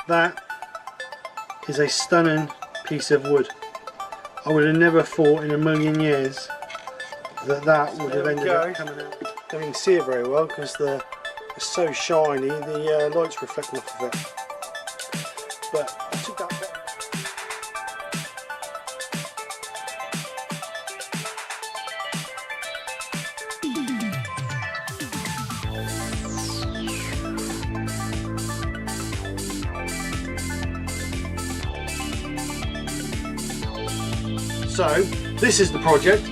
That is a stunning piece of wood. I would have never thought in a million years that that would have ended up coming out. Don't even see it very well because it's so shiny, the light's reflecting off of it. But I took that bit. So this is the project.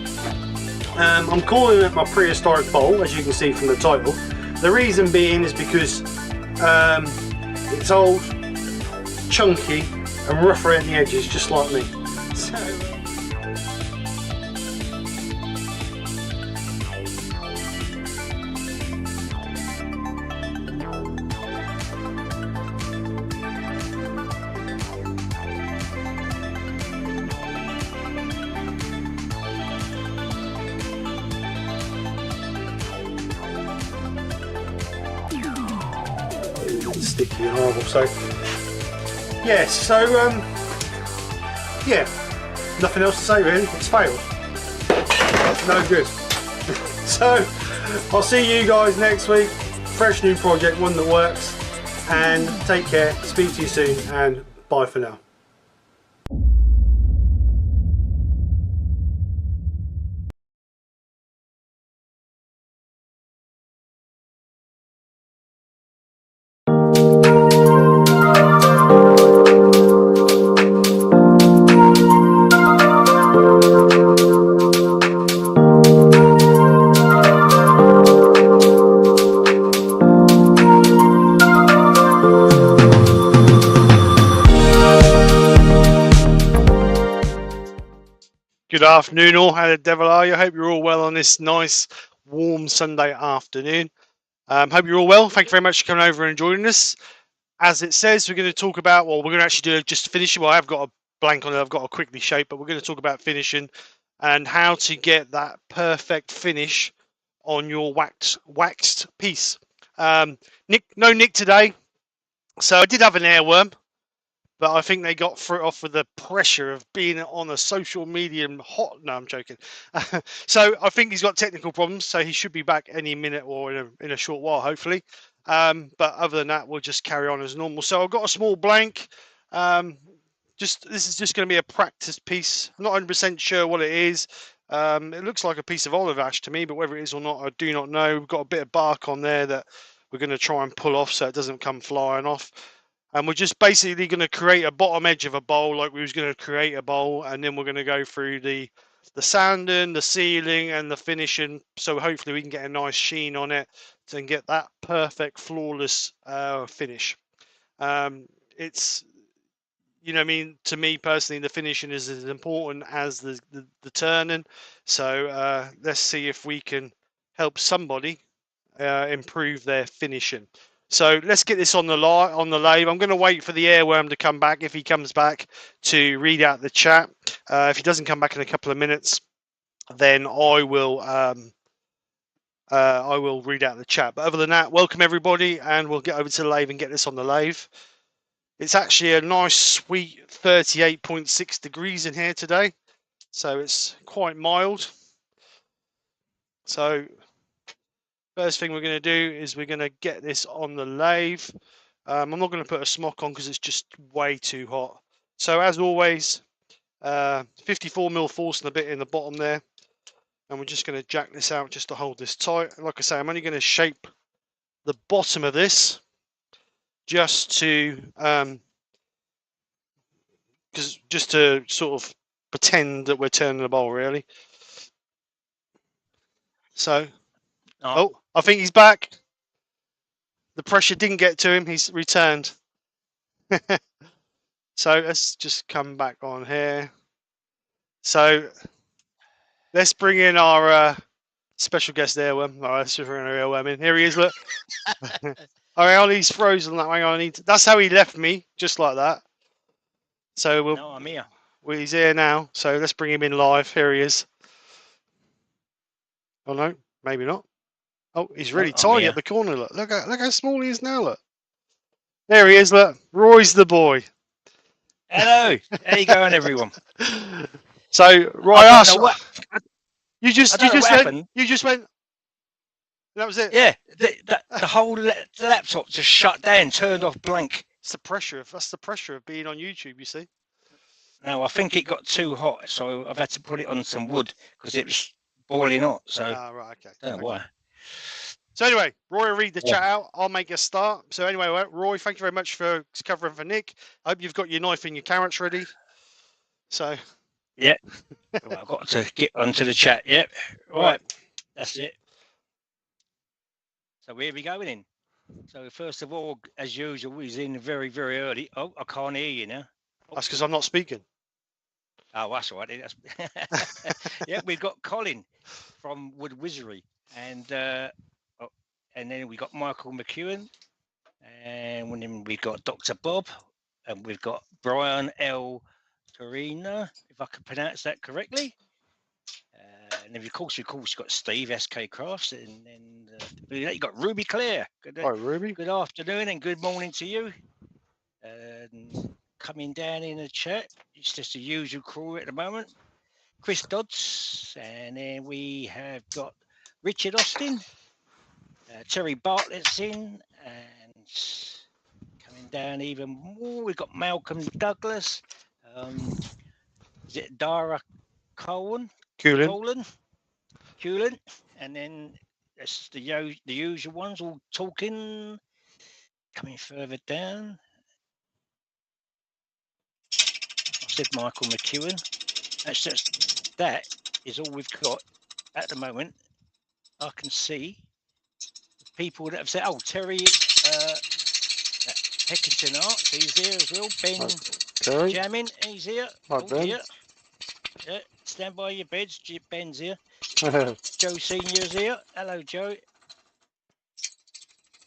I'm calling it my prehistoric bowl, as you can see from the title. The reason being is because it's old, chunky and rough around the edges, just like me. So, sticky and horrible. So yes, so yeah, nothing else to say really. It's failed. No good. So I'll see you guys next week. Fresh new project, one that works. And take care. Speak to you soon, and bye for now. Good afternoon all, how the devil are you? I hope you're all well on this nice warm Sunday afternoon. Hope you're all well. Thank you very much for coming over and joining us. As it says, we're going to talk about, well, we're going to actually do just finishing. Well, I've got a blank on it, I've got to quickly shape, but we're going to talk about finishing and how to get that perfect finish on your waxed piece. No Nick today. So I did have an airworm, but I think they got through it off with the pressure of being on a social media hot. No, I'm joking. So I think he's got technical problems, so he should be back any minute or in a short while, hopefully. But other than that, we'll just carry on as normal. So I've got a small blank. This is just going to be a practice piece. I'm not 100% sure what it is. It looks like a piece of olive ash to me, but whether it is or not, I do not know. We've got a bit of bark on there that we're going to try and pull off so it doesn't come flying off. And we're just basically going to create a bottom edge of a bowl like we was going to create a bowl, and then we're going to go through the sanding, the sealing and the finishing, so hopefully we can get a nice sheen on it and get that perfect flawless finish. It's, you know, I mean, to me personally, the finishing is as important as the turning. So let's see if we can help somebody improve their finishing. So let's get this on the lathe. I'm going to wait for the airworm to come back. If he comes back, to read out the chat. If he doesn't come back in a couple of minutes, then I will read out the chat. But other than that, welcome everybody, and we'll get over to the lathe and get this on the lathe. It's actually a nice sweet 38.6 degrees in here today, so it's quite mild. So first thing we're going to do is we're going to get this on the lathe. I'm not going to put a smock on because it's just way too hot. So as always, 54mm force and a bit in the bottom there. And we're just going to jack this out just to hold this tight. Like I say, I'm only going to shape the bottom of this just to sort of pretend that we're turning the bowl, really. So, oh, I think he's back. The pressure didn't get to him. He's returned. So let's just come back on here. So let's bring in our special guest airworm. All right, let's just bring our airworm in. Here he is, look. All right, he's frozen that way. That's how he left me, just like that. So No, I'm here. Well, he's here now. So let's bring him in live. Here he is. Oh no, maybe not. Oh, he's really tiny at the corner. Look how small he is now. Look. There he is, look. Roy's the boy. Hello, how you going, everyone? So, Roy, I don't asked. know what You I just don't know what went. happened. You just went. That was it. Yeah, the whole laptop just shut down, turned off blank. It's the pressure. That's the pressure of being on YouTube. You see. Now I think it got too hot, so I've had to put it on some wood because it was boiling hot. So Ah, right. Okay. I don't know why. So anyway, Roy will read the Yeah. chat out. I'll make a start. So anyway, Roy, thank you very much for covering for Nick. I hope you've got your knife and your carrots ready. So. Yeah. Right, I've got to get onto the chat. Yep. Right. That's it. So where are we going in? So first of all, as usual, he's in very, very early. Oh, I can't hear you now. That's because I'm not speaking. Oh, that's all right. Yeah, we've got Colin from Wood Wizardry, and then we got Michael McEwen, and then we got Dr. Bob, and we've got Brian L. Torina, if I can pronounce that correctly. And then of course you've got Steve skkrafts, and then you got Ruby Claire. Hi, Ruby. Good afternoon and good morning to you. Coming down in the chat, it's just the usual crew at the moment. Chris Dodds, and then we have got Richard Austin, Terry Bartlett's in, and coming down even more, we've got Malcolm Douglas. Is it Dara Cohen? Coolin. And then that's the usual ones all talking. Coming further down, I said Michael McEwen. That is all we've got at the moment. I can see people that have said, "Oh, Terry Heckinson Arts, he's here as well. Ben Terry. Jamin, he's here. Hi, Ben. Dear. Yeah, stand by your beds. Ben's here. Joe Senior's here. Hello, Joe. Of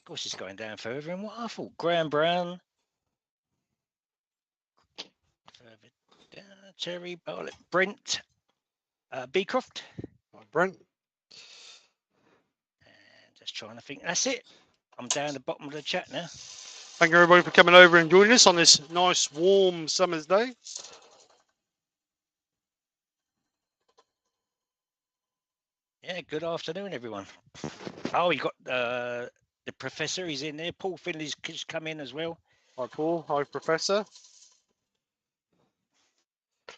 course, it's going down further. And what I thought, Graham Brown. Further down, Terry Bartlett, Brent Beecroft. Hi, Brent. And just trying to think. That's it. I'm down the bottom of the chat now. Thank you everybody for coming over and joining us on this nice warm summer's day. Yeah, good afternoon, everyone. Oh, you got the professor. He's in there. Paul Finley's just come in as well. Hi, Paul. Hi, Professor.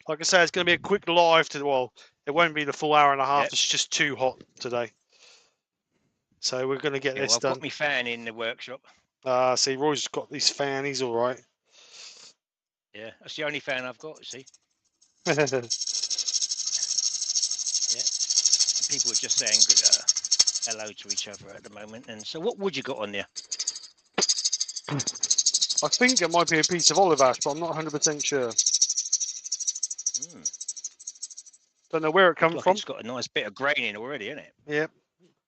Like I say, it's going to be a quick live today. Well, it won't be the full hour and a half. Yep. It's just too hot today. So we're going to get this I've done. got my fan in the workshop. See, Roy's got this fan. He's all right. Yeah, that's the only fan I've got, see. Yeah. People are just saying hello to each other at the moment. And so what wood you got on there? I think it might be a piece of olive ash, but I'm not 100% sure. Don't know where it comes from. It's got a nice bit of grain in already, isn't it? Yeah,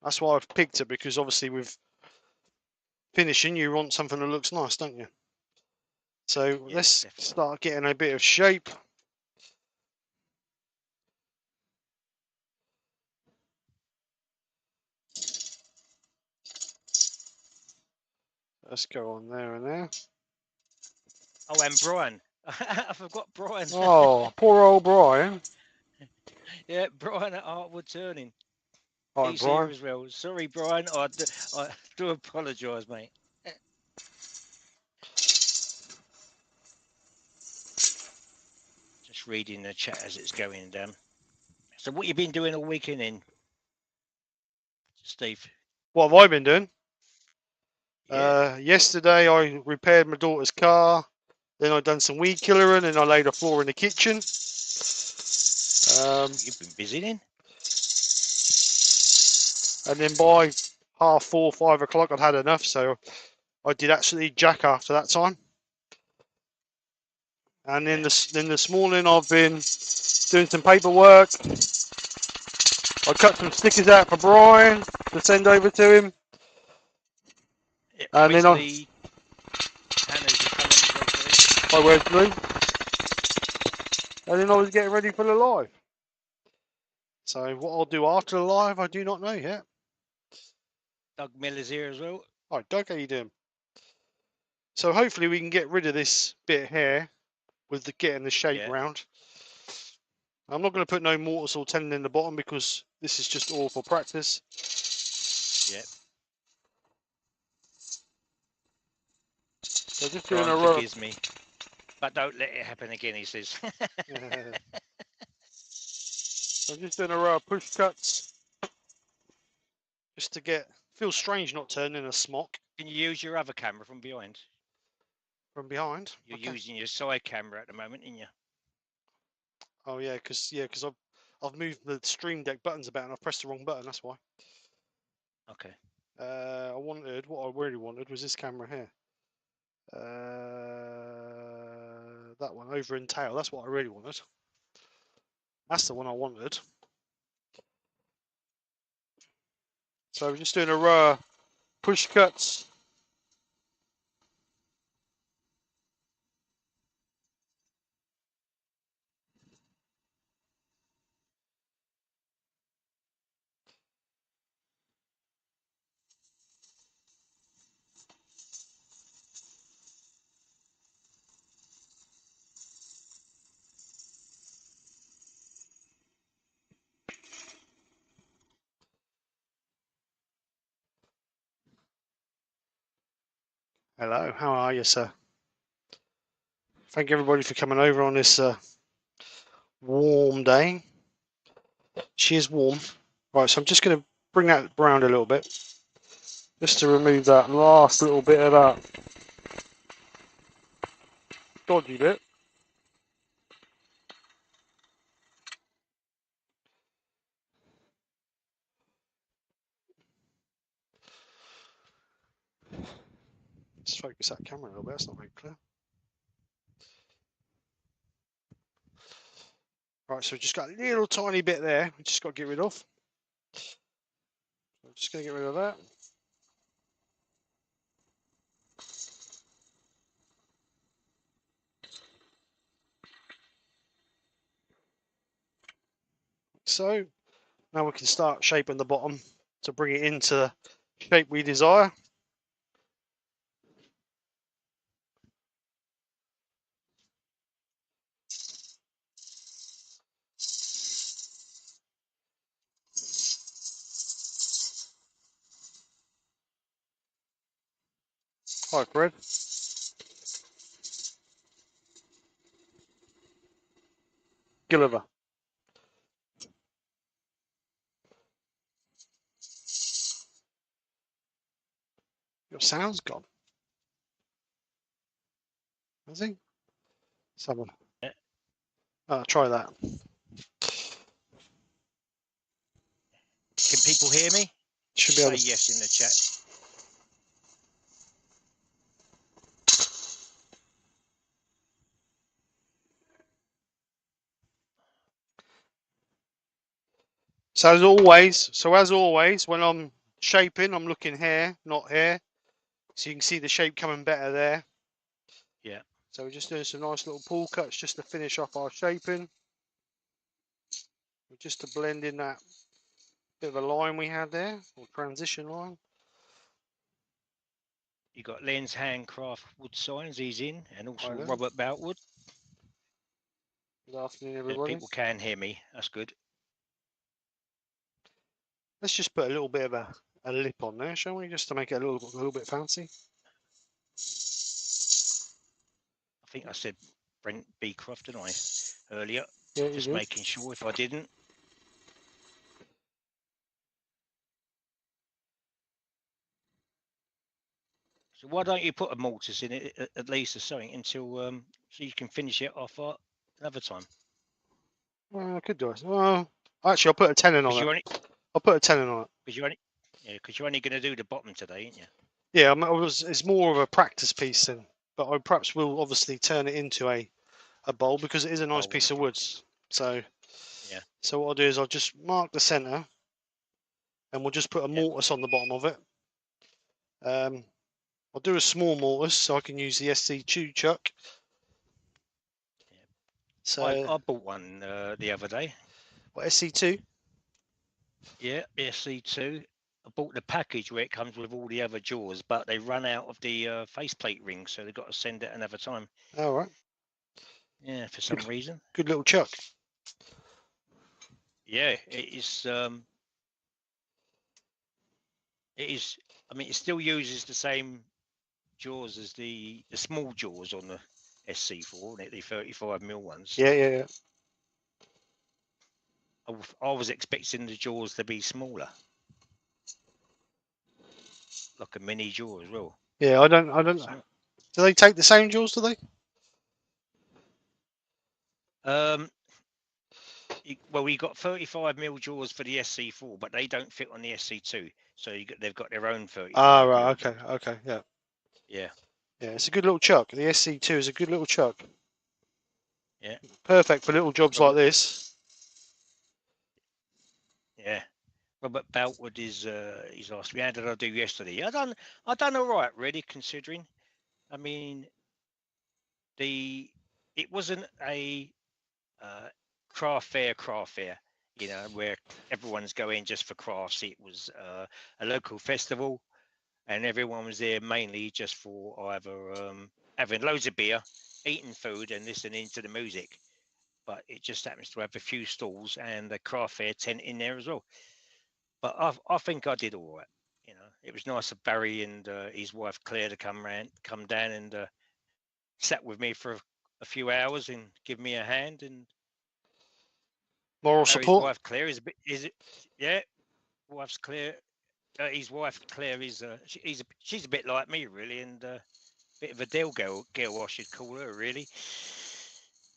that's why I've picked it, because obviously with finishing, you want something that looks nice, don't you? So let's definitely start getting a bit of shape. Let's go on there and there. Oh, and Brian. I forgot Brian. Oh, poor old Brian. Yeah, Brian at Artwood Turning. Hi, He's Brian. here as well. Sorry, Brian. I do apologise, mate. Just reading the chat as it's going down. So what you been doing all weekend then, Steve? What have I been doing? Yeah. Yesterday I repaired my daughter's car. Then I done some weed killering, and I laid a floor in the kitchen. You've been busy then. And then by 4:30, 5 o'clock, I'd had enough, so I did actually jack after that time. And then this morning I've been doing some paperwork. I cut some stickers out for Brian to send over to him. Yeah, and then Wesley, Hi Wesley. And then I was getting ready for the live. So what I'll do after the live, I do not know yet. Doug Miller's here as well. Hi Doug, how you doing? So hopefully we can get rid of this bit here with the getting the shape Yeah. round. I'm not going to put no mortise or tenon in the bottom because this is just all for practice. Yeah. So just doing Grant a row. forgives me, but don't let it happen again, he says. So I'm just doing a row of push cuts just to get. Feels strange not turning a smock Can you use your other camera from behind? from behind. You're Okay. using your side camera at the moment, aren't you? Oh yeah, because I've moved the Stream Deck buttons about and I've pressed the wrong button. That's why. Okay. I wanted what I really wanted was this camera here. That one over in tail. That's what I really wanted. That's the one I wanted. So we're just doing a row of push cuts. Hello, how are you, sir? Thank you everybody for coming over on this warm day. She is warm. Right, so I'm just going to bring that round a little bit, just to remove that last little bit of that dodgy bit. Let's focus that camera a little bit, that's not very clear. Right, so we've just got a little tiny bit there, we just got to get rid of. I'm just going to get rid of that. So, now we can start shaping the bottom to bring it into the shape we desire. Hi, Fred. Gilliver. Your sound's gone. Has he? Someone. Yeah. Try that. Can people hear me? Should be Say able to. yes in the chat. So as always, when I'm shaping, I'm looking here, not here. So you can see the shape coming better there. Yeah. So we're just doing some nice little pull cuts just to finish off our shaping. Just to blend in that bit of a line we had there, or transition line. You got Len's Handcraft Wood Signs, he's in, and also Right then. Robert Boutwood. Good afternoon, everybody. People can hear me. That's good. Let's just put a little bit of a lip on there, shall we? Just to make it a little bit fancy. I think I said Brent Beecroft, didn't I, earlier? Yeah, Just making sure if I didn't. So why don't you put a mortise in it at least or something until so you can finish it off another time? Well, I could do it. Well, actually, I'll put a tenon on it. I'll put a tenon on it. Because you're only going to do the bottom today, ain't you? Yeah, it's more of a practice piece then, but I perhaps will obviously turn it into a bowl because it is a nice piece of wood. So yeah. So what I'll do is I'll just mark the centre, and we'll just put a mortise on the bottom of it. I'll do a small mortise so I can use the SC2 chuck. Yeah. So I bought one the other day. What, SC2? Yeah, SC2. I bought the package where it comes with all the other jaws, but they run out of the faceplate ring, so they've got to send it another time. All right. Yeah, for some reason. Good little chuck. Yeah, it is. It is. I mean, it still uses the same jaws as the small jaws on the SC4, the 35mm ones. Yeah. I was expecting the jaws to be smaller, like a mini jaw as well. Yeah, I don't. Do they take the same jaws? Do they? Well, we got 35mm jaws for the SC4, but they don't fit on the SC2. So they've got their own 35mm. Ah, right. Okay. jaws. Okay. Yeah. Yeah. Yeah, it's a good little chuck. The SC2 is a good little chuck. Yeah. Perfect for little jobs like this. Yeah. Robert Beltwood is he's asked me, how did I do yesterday? I done all right, really, considering. I mean, it wasn't a craft fair, you know, where everyone's going just for crafts. It was a local festival, and everyone was there mainly just for either having loads of beer, eating food, and listening to the music. But it just happens to have a few stalls and a craft fair tent in there as well. But I think I did all right. You know, it was nice of Barry and his wife Claire to come down and sat with me for a few hours and give me a hand. And Moral Barry's support. wife Claire yeah, wife's Claire. His wife Claire is she's a bit like me really, and bit of a Dale girl, I should call her really.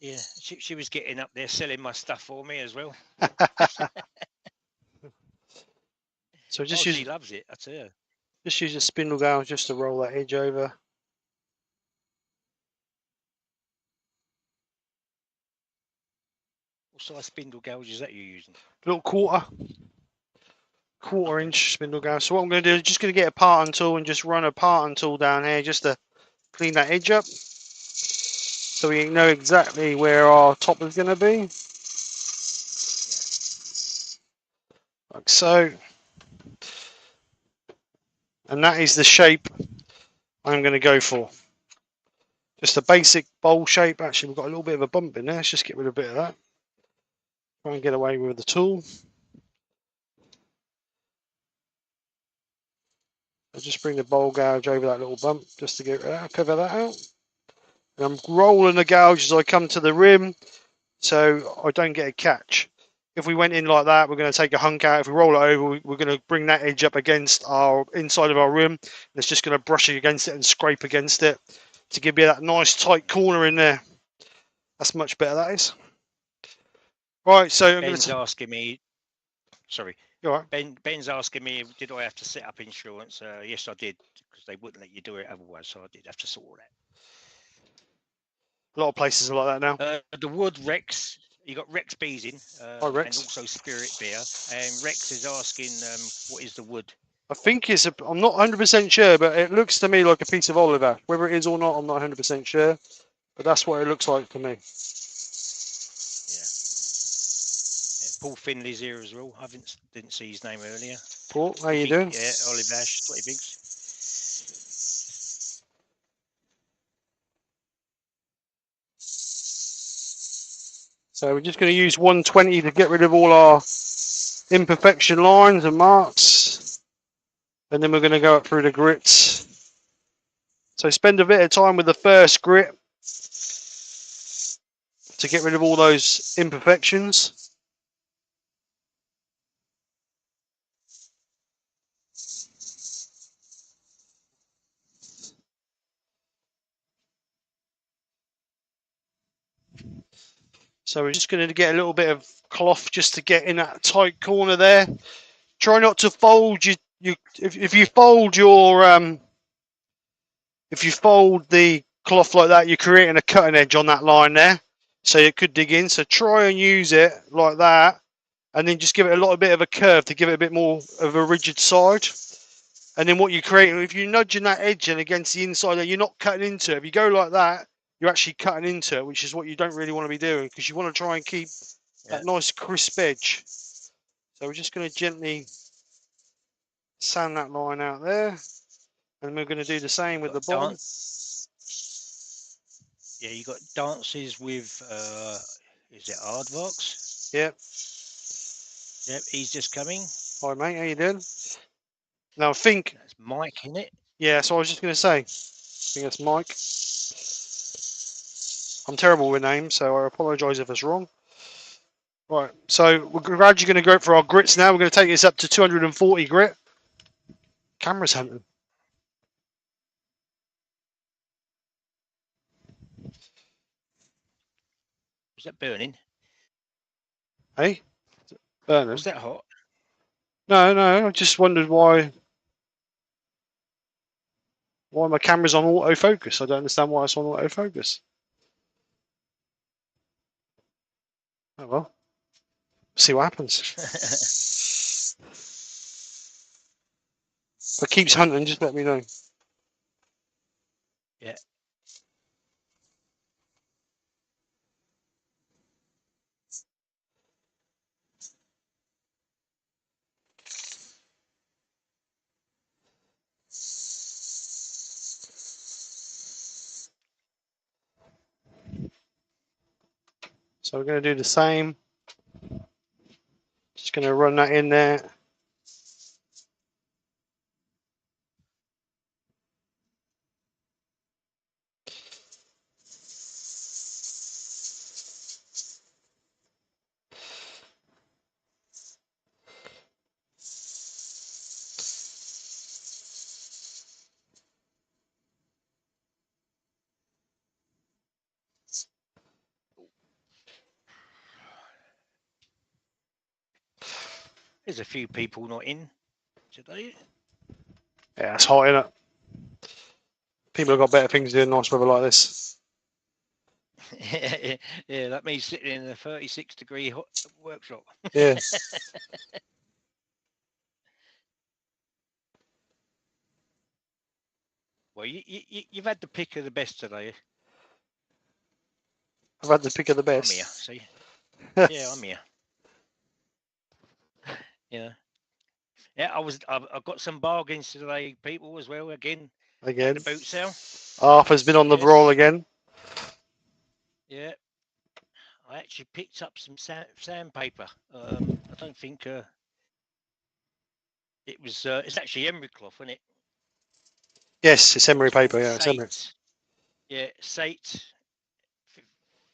Yeah, she was getting up there selling my stuff for me as well. So She loves it, I tell you. Just use a spindle gouge just to roll that edge over. What size spindle gouge is that you're using? Little quarter inch spindle gouge. So what I'm going to do is just going to get a parting tool and just run a parting tool down here just to clean that edge up, so we know exactly where our top is going to be. Yeah. Like so. And that is the shape I'm going to go for. Just a basic bowl shape. Actually, we've got a little bit of a bump in there. Let's just get rid of a bit of that. Try and get away with the tool. I'll just bring the bowl gouge over that little bump just to get cover that out. And I'm rolling the gouge as I come to the rim so I don't get a catch. If we went in like that, we're going to take a hunk out. If we roll it over, we're going to bring that edge up against our inside of our rim. And it's just going to brush against it and scrape against it to give you that nice tight corner in there. That's much better, that is. Right, so Ben's asking me. Sorry. All right. Ben's asking me, did I have to set up insurance? Yes, I did, because they wouldn't let you do it otherwise. So I did have to sort all that. A lot of places are like that now. The wood Rex, you got Rex Beezing, Hi, Rex. and also Spirit Beer. And Rex is asking, what is the wood? I think it's I'm not 100% sure, but it looks to me like a piece of olive ash. Whether it is or not, I'm not 100% sure. But that's what it looks like to me. Yeah. Paul Finley's here as well. I didn't see his name earlier. Paul, how you doing? Yeah, olive ash, 20 bigs. So we're just going to use 120 to get rid of all our imperfection lines and marks. And then we're going to go up through the grits. So spend a bit of time with the first grit to get rid of all those imperfections. So we're just going to get a little bit of cloth just to get in that tight corner there. Try not to fold if you fold the cloth like that, you're creating a cutting edge on that line there, so it could dig in. So try and use it like that, and then just give it a little bit of a curve to give it a bit more of a rigid side. And then what you're creating, if you're nudging that edge in against the inside, you're not cutting into it. If you go like that, you're actually cutting into it, which is what you don't really want to be doing, because you want to try and keep that nice crisp edge. So we're just going to gently Sand that line out there. And we're going to do the same with the bottom. Yeah, you got dances with, is it Aardvarks? Yep. Yep, he's just coming. Hi, mate. How you doing? Now, I think... That's Mike, isn't it? Yeah, so I was just going to say. I think that's Mike. I'm terrible with names, so I apologise if it's wrong. Right, so we're gradually going to go for our grits now. We're going to take this up to 240 grit. Camera's hunting. Was that burning? Hey? Burning? Was that hot? No, I just wondered why my camera's on autofocus. I don't understand why it's on autofocus. Oh well. See what happens. If it keeps hunting, just let me know. Yeah. So we're going to do the same. Just going to run that in there. There's a few people not in today. Yeah, it's hot, innit? People have got better things to do in nice weather like this. Yeah, that means sitting in a 36-degree hot workshop. Yeah. Well, you've had the pick of the best today. I've had the pick of the best. I'm here, see? Yeah, I'm here. Yeah. Yeah, I've got some bargains today, people, as well, again. Again. At the boot sale. Arthur's been on the roll again. Yeah. I actually picked up some sandpaper. I don't think it was. It's actually emery cloth, isn't it? Yes, it's emery paper. Yeah, it's emery. Yeah, Sate.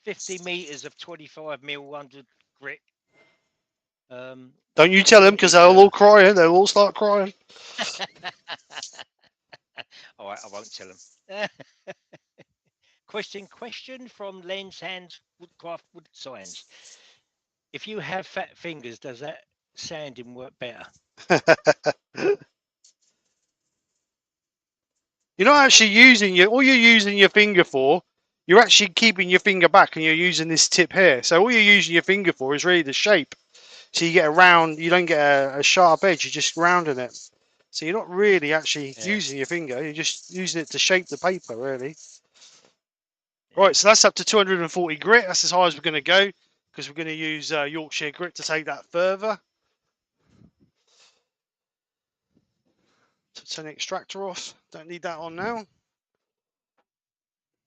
50 meters of 25 mil 100 grit. Don't you tell them, because they'll all cry. They'll all start crying. All right, I won't tell them. Question from Lens Hands Woodcraft Wood Signs. If you have fat fingers, does that sanding work better? You're not actually using all you're using your finger for. You're actually keeping your finger back, and you're using this tip here. So all you're using your finger for is really the shape. So you get a round. You don't get a sharp edge. You're just rounding it. So you're not really actually using your finger. You're just using it to shape the paper, really. Right, so that's up to 240 grit. That's as high as we're going to go, because we're going to use Yorkshire grit to take that further. So turn the extractor off. Don't need that on now.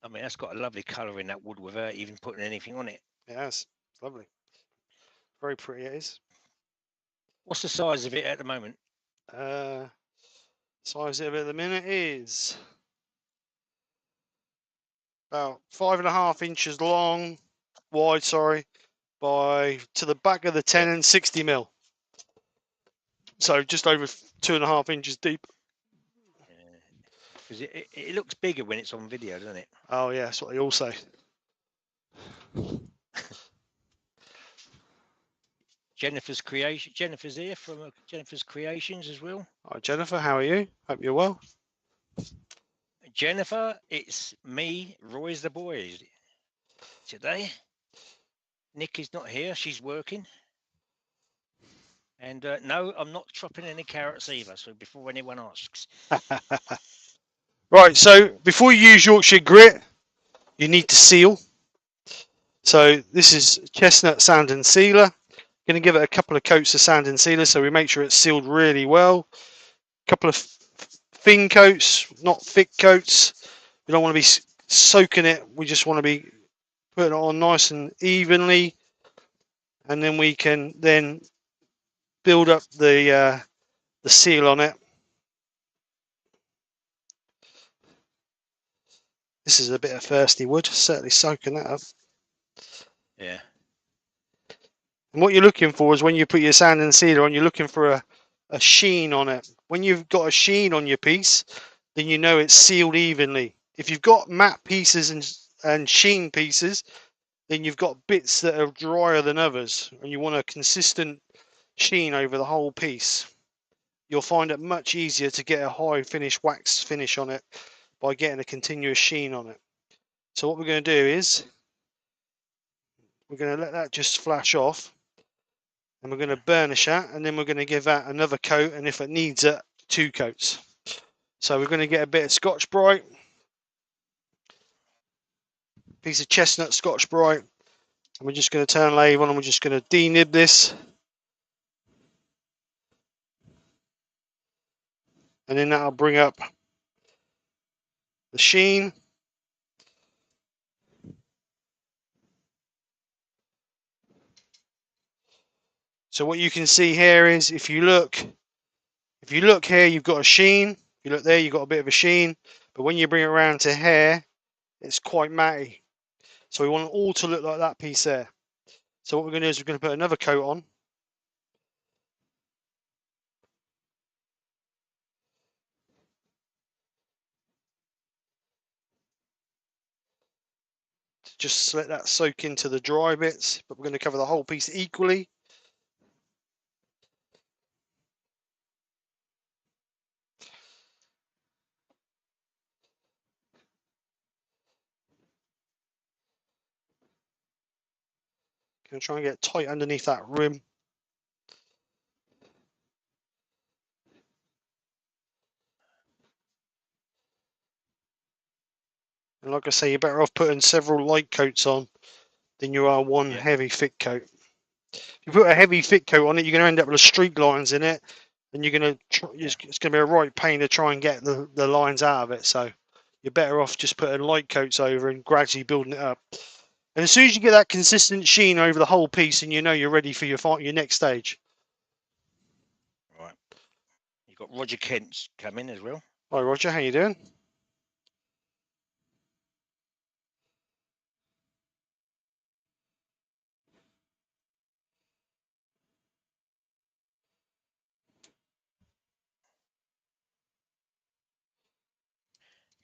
I mean, that's got a lovely colour in that wood without even putting anything on it. It has. It's lovely. Very pretty it is. What's the size of it at the moment? Size of it at the minute is about 5.5 inches long, wide, sorry, by to the back of the 10 and 60 mil. So just over 2.5 inches deep. Because it looks bigger when it's on video, doesn't it? Oh yeah, that's what they all say. Jennifer's here from Jennifer's Creations as well. Hi Jennifer, how are you? Hope you're well. Jennifer, it's me, Roy's the boy today. Nick is not here, she's working. And no, I'm not chopping any carrots either, so before anyone asks. Right, so before you use Yorkshire grit, you need to seal. So this is chestnut sand and sealer. Going to give it a couple of coats of sand and sealer so we make sure it's sealed really well. couple of thin coats, not thick coats. We don't want to be soaking it. We just want to be putting it on nice and evenly, and then we can then build up the seal on it. This is a bit of thirsty wood, certainly soaking that up. Yeah. And what you're looking for is when you put your sand and sealer on, you're looking for a sheen on it. When you've got a sheen on your piece, then you know it's sealed evenly. If you've got matte pieces and sheen pieces, then you've got bits that are drier than others, and you want a consistent sheen over the whole piece. You'll find it much easier to get a high finish wax finish on it by getting a continuous sheen on it. So what we're going to do is we're going to let that just flash off, and we're going to burnish that, and then we're going to give that another coat, and if it needs it, 2 coats. So we're going to get a bit of Scotch Brite, piece of chestnut Scotch Brite, and we're just going to turn lathe on, and we're just going to denib this, and then that'll bring up the sheen. So what you can see here is if you look here, you've got a sheen. If you look there, you've got a bit of a sheen. But when you bring it around to here, it's quite matty. So we want it all to look like that piece there. So what we're going to do is we're going to put another coat on. Just let that soak into the dry bits, but we're going to cover the whole piece equally. Going to try and get tight underneath that rim. And like I say, you're better off putting several light coats on than you are one heavy thick coat. If you put a heavy thick coat on it, you're going to end up with streak lines in it, and you're going to it's going to be a right pain to try and get the lines out of it. So you're better off just putting light coats over and gradually building it up. And as soon as you get that consistent sheen over the whole piece, and you know you're ready for your next stage. Right. You've got Roger Kent's coming as well. Hi Roger, how you doing?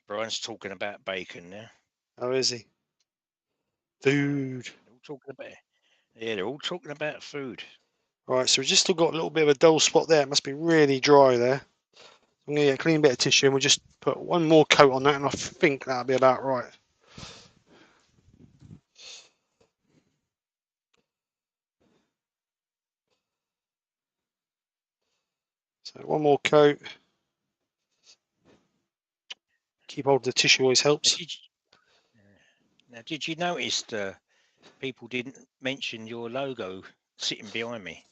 Brian's talking about bacon now. How is he? Food. They're all talking about. Yeah, they're all talking about food. Right, so we've just still got a little bit of a dull spot there. It must be really dry there. I'm going to get a clean bit of tissue, and we'll just put one more coat on that, and I think that'll be about right. So one more coat. Keep hold of the tissue always helps. Now, did you notice people didn't mention your logo sitting behind me?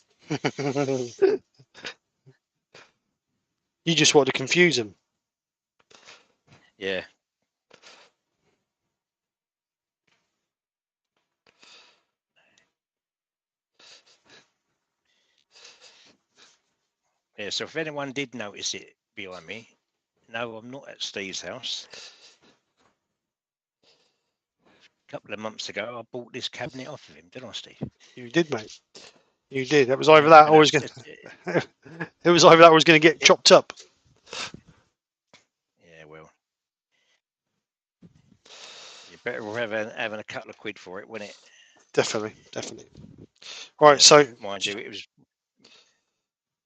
You just want to confuse them. Yeah. Yeah, so if anyone did notice it behind me, no, I'm not at Steve's house. A couple of months ago, I bought this cabinet off of him, didn't I, Steve? You did, mate. You did. That was either that or was going. It was either that or was going to get chopped up. Yeah, well, you're better off having a couple of quid for it, wouldn't it? Definitely, definitely. Right, so mind you, it was.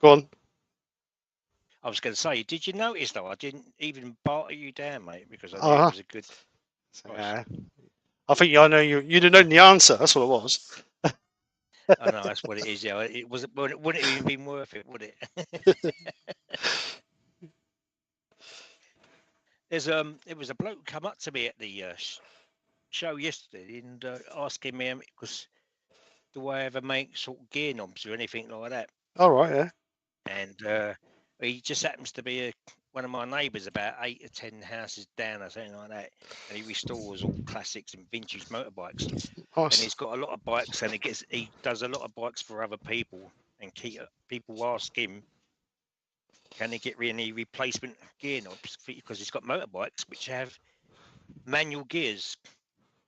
Go on. I was going to say, did you notice though? I didn't even barter you down, mate, because I knew it was a good. Yeah. I think I know you'd have known the answer. That's what it was. I know that's what it is. Yeah, it was. Well, it wouldn't have even been worth it, would it? It was a bloke come up to me at the show yesterday and asking me because do I ever make sort of gear knobs or anything like that? All right, yeah. And He just happens to be one of my neighbours, about 8 or 10 houses down or something like that, and he restores all classics and vintage motorbikes. And Nice. he's got a lot of bikes, and he does a lot of bikes for other people. And people ask him, can he get any replacement gear knobs, because he's got motorbikes which have manual gears,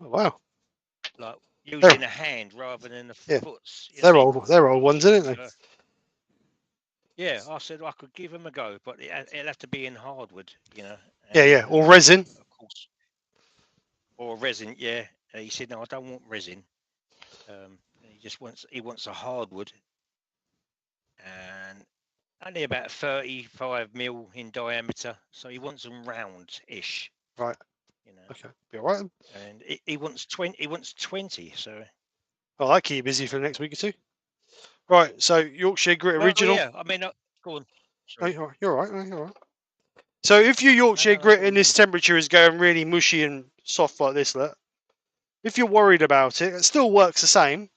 Oh, wow. like They're, using a hand rather than the yeah, foots. You they're see. old. They're old ones, aren't they? So, yeah, I said I could give him a go, but it'll have to be in hardwood, Yeah, yeah. and Or resin. of course, or resin. Yeah, he said no, I don't want resin. He wants a hardwood, and only about 35 mil in diameter, so he wants them round-ish. Right. You know, Okay. Be all right. and he wants 20. He wants 20. So. Well, that keep you busy for the next week or two. Right. So Yorkshire Grit Well, Original. yeah. I mean, go on. No, Sorry. you're all right. No, you're all right. So if your Yorkshire No. Grit Go in on. this temperature is going really mushy and soft like this, look. If you're worried about it, it still works the same.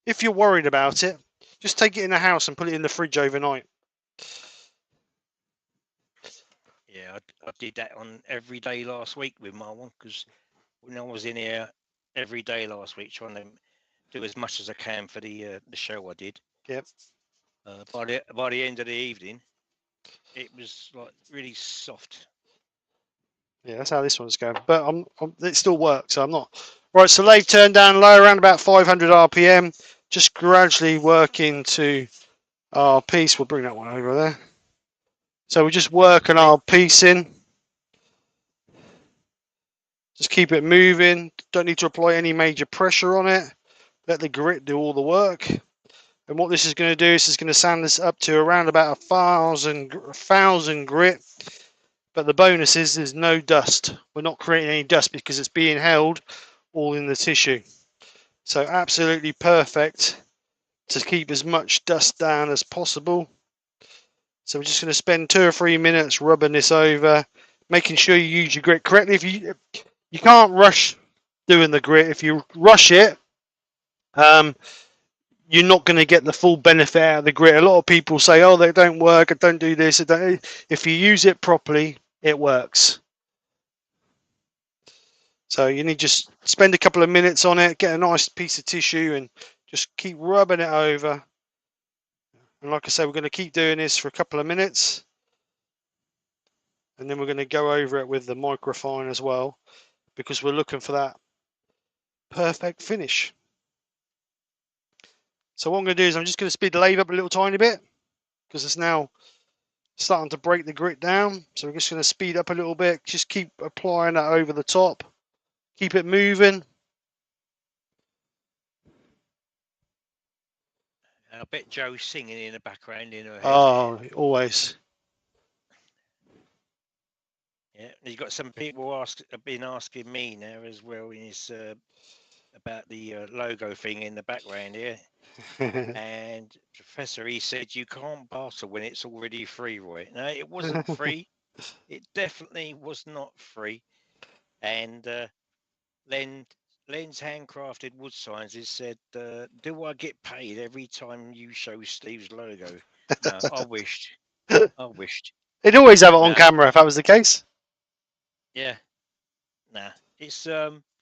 If you're worried about it, just take it in the house and put it in the fridge overnight. Yeah, I did that on every day last week with my one, because when I was in here every day last week trying to do as much as I can for the show I did. Yep. By the end of the evening, it was like really soft. Yeah, that's how this one's going. But it still works, so I'm not. Right, so lathe turned down low around about 500 RPM. Just gradually working to our piece. We'll bring that one over there. So we're just working our piece in. Just keep it moving. Don't need to apply any major pressure on it. Let the grit do all the work. And what this is going to do is it's going to sand this up to around about 1,000 grit. But the bonus is there's no dust. We're not creating any dust because it's being held all in the tissue. So absolutely perfect to keep as much dust down as possible. So we're just going to spend 2 or 3 minutes rubbing this over, making sure you use your grit correctly. If you can't rush doing the grit. If you rush it, you're not going to get the full benefit out of the grit. A lot of people say, "Oh, they don't work. I don't do this." If you use it properly, it works. So you need to just spend a couple of minutes on it, get a nice piece of tissue, and just keep rubbing it over. And like I said, we're going to keep doing this for a couple of minutes, and then we're going to go over it with the microfine as well, because we're looking for that perfect finish. So what I'm going to do is I'm just going to speed the lathe up a little tiny bit, because it's now starting to break the grit down. So we're just going to speed up a little bit. Just keep applying that over the top. Keep it moving. I bet Joe's singing in the background in her head. Oh, always. Yeah, you've got some people have been asking me now as well in his about the logo thing in the background here. And Professor, he said you can't barter when it's already free, Roy. No, it wasn't free. It definitely was not free. And Len's handcrafted wood signs has said, "Do I get paid every time you show Steve's logo?" No, I wished. I wished. They'd always have it on No. camera if that was the case. Yeah. Nah. It's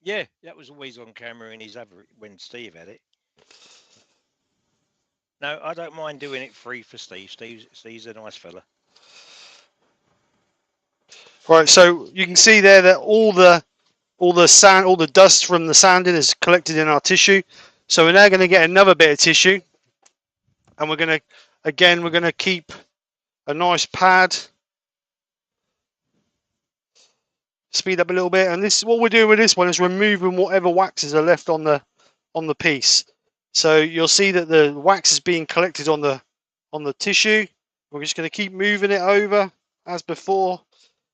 yeah, that was always on camera in his other when Steve had it. No, I don't mind doing it free for Steve. Steve's a nice fella. Right, so you can see there that all the sand, all the dust from the sanding is collected in our tissue. So we're now going to get another bit of tissue, and we're going to keep a nice pad. Speed up a little bit, and this what we're doing with this one is removing whatever waxes are left on the piece. So you'll see that the wax is being collected on the tissue. We're just going to keep moving it over as before,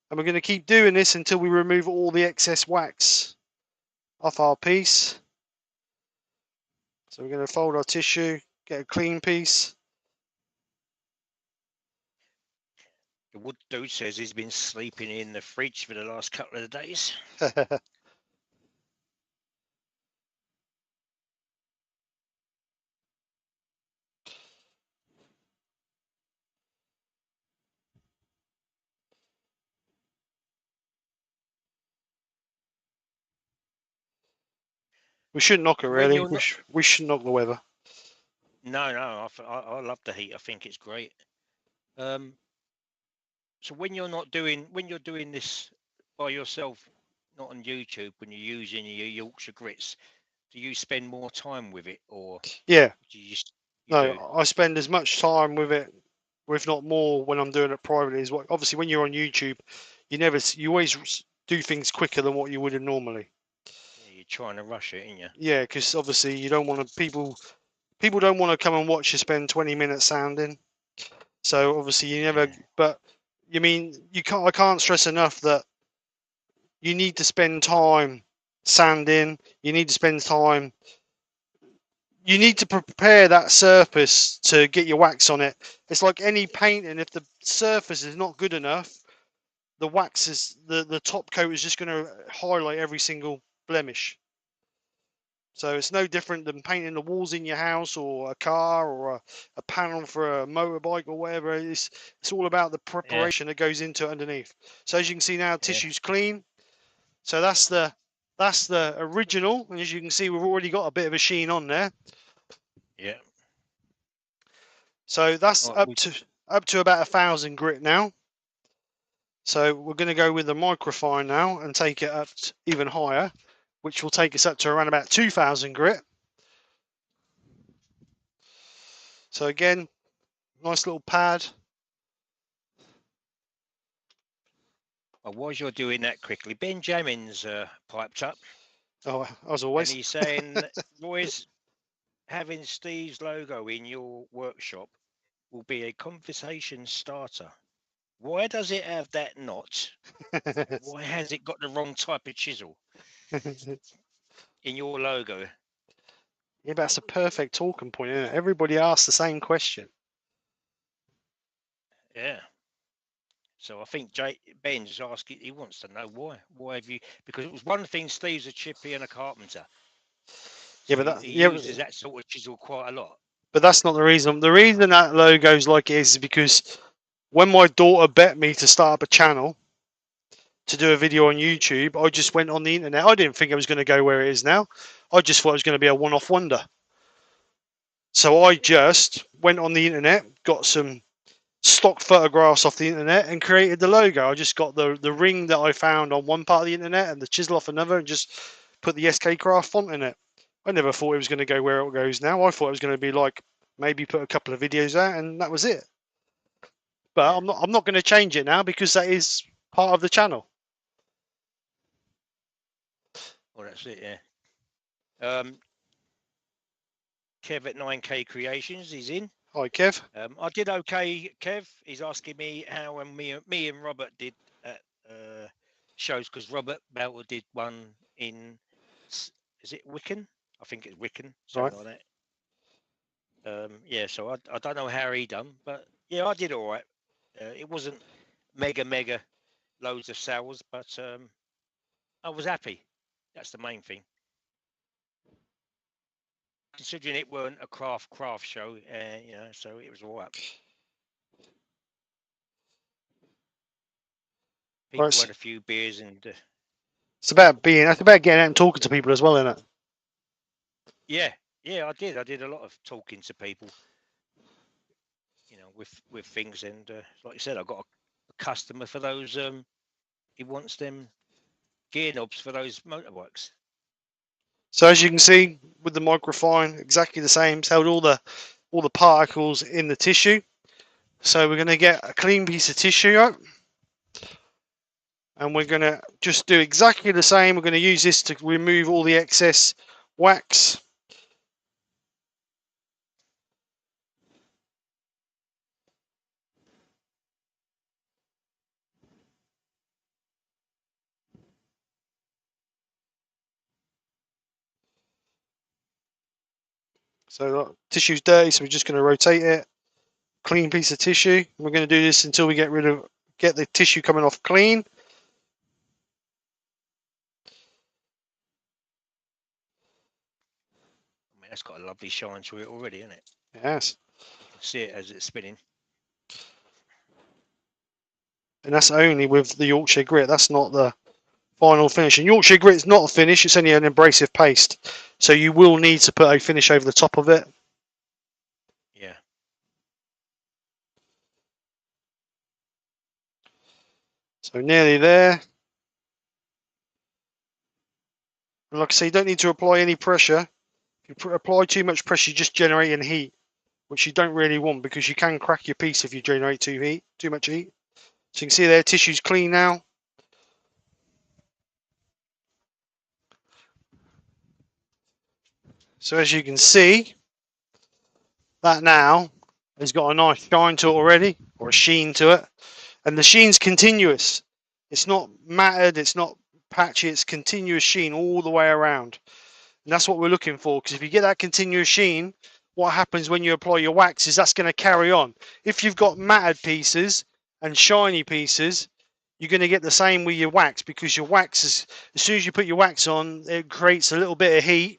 and we're going to keep doing this until we remove all the excess wax off our piece. So we're going to fold our tissue, get a clean piece. The wood dude says he's been sleeping in the fridge for the last couple of days. We shouldn't knock it, When really. you're not, We shouldn't knock the weather. no, I love the heat. I think it's great. So when you're doing this by yourself, not on YouTube, when you're using your Yorkshire grits, do you spend more time with it, or Yeah. do you do? No, I spend as much time with it, if not more, when I'm doing it privately. Is what obviously when you're on YouTube, you always do things quicker than what you would have normally. Yeah, you're trying to rush it, ain't you? Yeah, because obviously you don't want to people don't want to come and watch you spend 20 minutes sounding. So obviously you never. Yeah, But you mean you can't? I can't stress enough that you need to spend time sanding. You need to spend time. You need to prepare that surface to get your wax on it. It's like any painting. If the surface is not good enough, the wax is the top coat is just going to highlight every single blemish. So it's no different than painting the walls in your house or a car or a panel for a motorbike or whatever. It's all about the yeah, preparation that goes into it underneath. So as you can see now, yeah, tissue's clean. So that's the original, and as you can see, we've already got a bit of a sheen on there. yeah. So that's Right, up to about 1,000 grit now. So we're going to go with the microfine now and take it up even higher, which will take us up to around about 2,000 grit. So again, nice little pad. well, while you're doing that quickly, Benjamin's piped up, Oh, as and always. he's saying, "Boys, having Steve's logo in your workshop will be a conversation starter. Why does it have that notch? Why has it got the wrong type of chisel in your logo?" Yeah, that's a perfect talking point, isn't it? Everybody asks the same question. Yeah. So I think Ben's asking. He wants to know why. Why have you? Because it was one thing. Steve's a chippy and a carpenter, Yeah, so but he yeah, uses that sort of chisel quite a lot. but that's not the reason. The reason that logo's like it is because when my daughter bet me to start up a channel to do a video on YouTube, I just went on the internet. I didn't think it was going to go where it is now. I just thought it was going to be a one-off wonder. So I just went on the internet, got some stock photographs off the internet, and created the logo. I just got the ring that I found on one part of the internet and the chisel off another, and just put the skkrafts font in it. I never thought it was going to go where it goes now. I thought it was going to be like maybe put a couple of videos out, and that was it. But Yeah. I'm not going to change it now because that is part of the channel. Well, that's it. Yeah. Kev at 9K Creations, he's in. Hi, Kev. I did okay, Kev. He's asking me how and me and Robert did at shows, because Robert Belter did one in, is it Wicken? I think it's Wicken, something Right. like that. Yeah, so I don't know how he done, but yeah, I did all right. It wasn't mega loads of sales, but I was happy. That's the main thing. Considering it weren't a craft show, so it was all right. People Right. had a few beers and It's about getting out and talking to people as well, isn't it? yeah, I did. I did a lot of talking to people, with things, and like I said, I got a customer for those. He wants them gear knobs for those motorbikes. So as you can see with the microfine, exactly the same. It's held all the particles in the tissue. So we're going to get a clean piece of tissue out, and we're going to just do exactly the same. We're going to use this to remove all the excess wax. So tissue's dirty, so we're just going to rotate it. Clean piece of tissue. We're going to do this until we get the tissue coming off clean. I mean, that's got a lovely shine to it already, isn't it? Yes. You can see it as it's spinning. And that's only with the Yorkshire grit. That's not the final finish. And Yorkshire grit is not a finish. It's only an abrasive paste. So you will need to put a finish over the top of it. Yeah. So nearly there. And like I say, you don't need to apply any pressure. If you apply too much pressure, you just generate in heat, which you don't really want because you can crack your piece if you generate too much heat. So you can see there, tissue's clean now. So as you can see, that now has got a nice shine to it already, or a sheen to it. And the sheen's continuous. It's not matted, it's not patchy, it's continuous sheen all the way around. And that's what we're looking for, because if you get that continuous sheen, what happens when you apply your wax is that's going to carry on. If you've got matted pieces and shiny pieces, you're going to get the same with your wax, because your wax is, as soon as you put your wax on, it creates a little bit of heat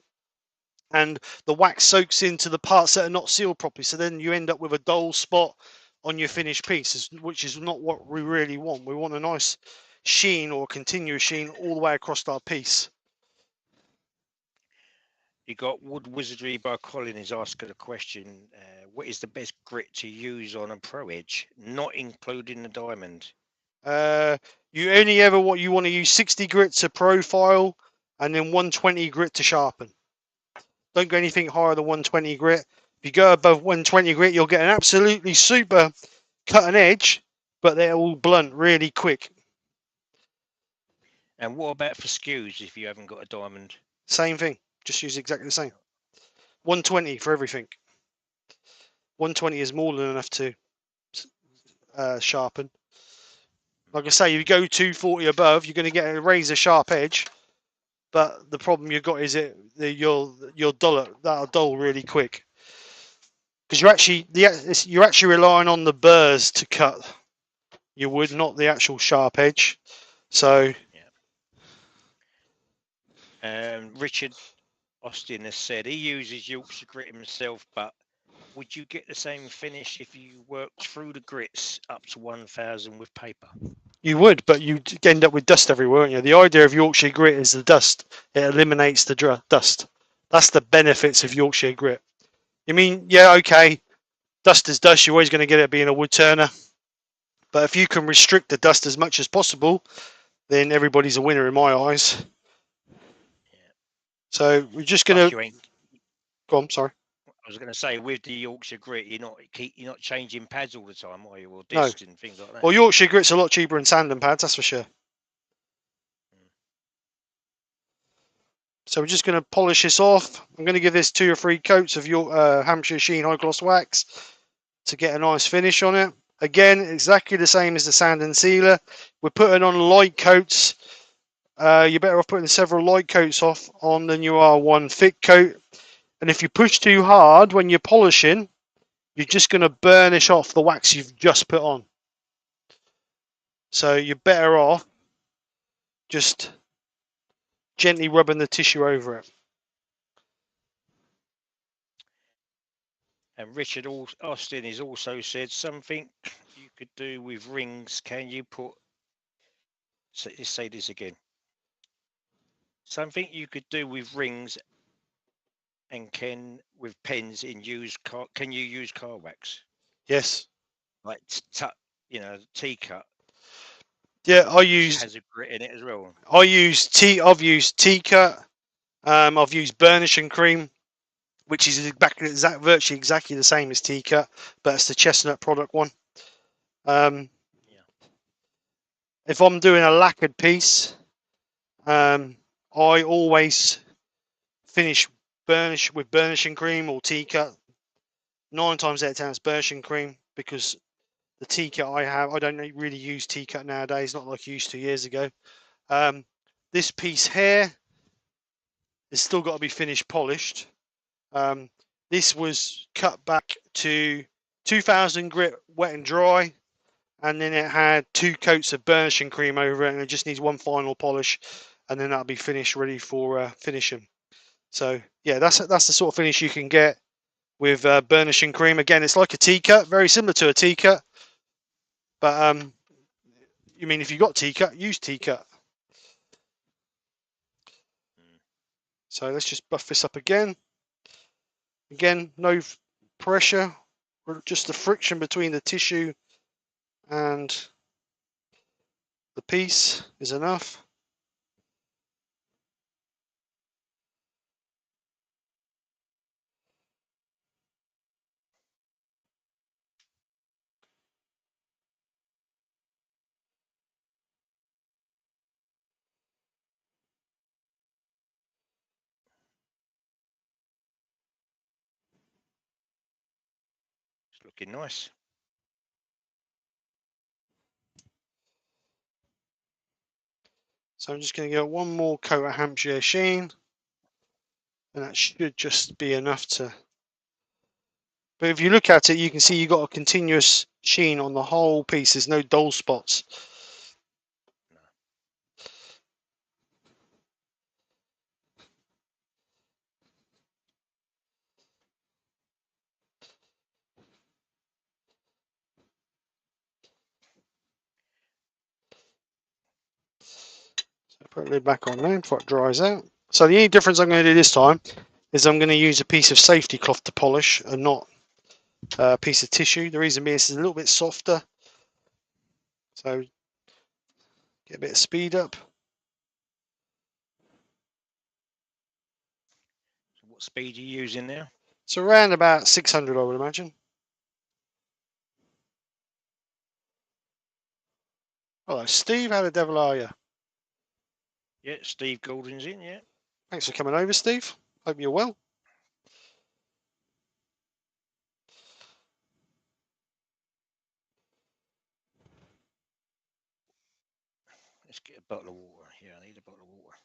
and the wax soaks into the parts that are not sealed properly. So then you end up with a dull spot on your finished piece, which is not what we really want. We want a nice sheen or continuous sheen all the way across our piece. You got Wood Wizardry by Colin is asking a question. What is the best grit to use on a pro edge, not including the diamond? You only ever what you want to use 60 grit to profile and then 120 grit to sharpen. Don't go anything higher than 120 grit. If you go above 120 grit, you'll get an absolutely super cutting edge, but they're all blunt really quick. And what about for skews if you haven't got a diamond? Same thing. Just use exactly the same. 120 for everything. 120 is more than enough to sharpen. Like I say, if you go 240 above, you're going to get a razor sharp edge. But the problem you've got is you'll that'll dull really quick. Because you're actually relying on the burrs to cut your wood, not the actual sharp edge. So Richard Austin has said he uses Yorkshire grit himself, but would you get the same finish if you worked through the grits up to 1000 with paper? you would, but you'd end up with dust everywhere, wouldn't you? The idea of Yorkshire grit is the dust. It eliminates the dust. That's the benefits of Yorkshire grit. You mean, yeah, okay, dust is dust. You're always going to get it being a wood turner. But if you can restrict the dust as much as possible, then everybody's a winner in my eyes. So we're just going to go on. Sorry. I was going to say, with the Yorkshire grit, you're not changing pads all the time, are you? Or discs and things like that. Well, Yorkshire grit's a lot cheaper than sand and pads, that's for sure. So we're just going to polish this off. I'm going to give this 2 or 3 coats of your Hampshire Sheen high gloss wax to get a nice finish on it. Again, exactly the same as the sand and sealer. We're putting on light coats. You're better off putting several light coats on than you are one thick coat. And if you push too hard when you're polishing, you're just going to burnish off the wax you've just put on. So you're better off just gently rubbing the tissue over it. And Richard Austin has also said something you could do with rings. Can you put, let's say this again. Something you could do with rings and with pens in can you use car wax? Yes. Like T-cut. Yeah, has a grit in it as well. I've used T-cut. I've used burnish and cream, which is virtually exactly the same as T-cut, but it's the chestnut product one. If I'm doing a lacquered piece, I always finish with burnishing cream or T-cut. 9 times out of 10 it's burnishing cream, because the T-cut I don't really use T-cut nowadays, not like I used to years ago. This piece here has still got to be finished polished. This was cut back to 2000 grit wet and dry, and then it had 2 coats of burnishing cream over it, and it just needs one final polish, and then that'll be finished, ready for finishing. So yeah, that's the sort of finish you can get with burnishing cream. Again, it's like a T-cut, very similar to a T-cut, but you mean if you got T-cut, use T-cut. So let's just buff this up again. Again, no pressure, just the friction between the tissue and the piece is enough. It's looking nice. So I'm just going to get one more coat of Hampshire Sheen, and that should just be enough to. But if you look at it, you can see you've got a continuous sheen on the whole piece. There's no dull spots. So put the lid back on there before it dries out. So the only difference I'm going to do this time is I'm going to use a piece of safety cloth to polish and not a piece of tissue. The reason being, this is a little bit softer. So get a bit of speed up. So what speed are you using now? So around about 600, I would imagine. Hello, Steve. How the devil are you? Yeah, Steve Gordon's in, yeah. Thanks for coming over, Steve. Hope you're well. Let's get a bottle of water. Yeah, I need a bottle of water.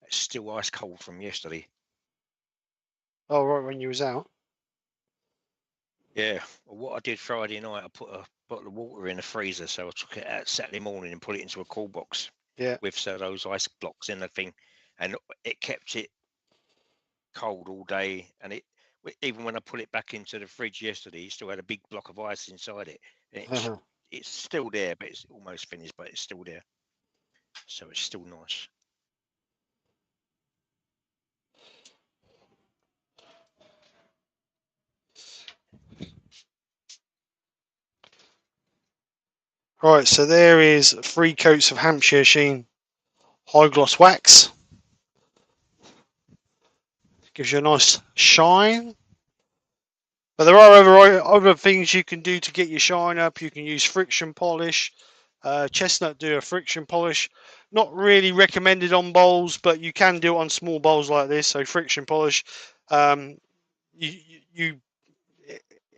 It's still ice cold from yesterday. Oh, right, when you was out. Yeah. Well, what I did Friday night, I put a bottle of water in the freezer, so I took it out Saturday morning and put it into a cool box. Yeah. With those ice blocks in the thing, and it kept it cold all day. And it even when I put it back into the fridge yesterday, it still had a big block of ice inside it. And it's still there, but it's almost finished, but it's still there. So it's still nice. Right, so there is 3 coats of Hampshire Sheen high gloss wax. Gives you a nice shine. But there are other things you can do to get your shine up. You can use friction polish. Chestnut do a friction polish. Not really recommended on bowls, but you can do it on small bowls like this. So friction polish. You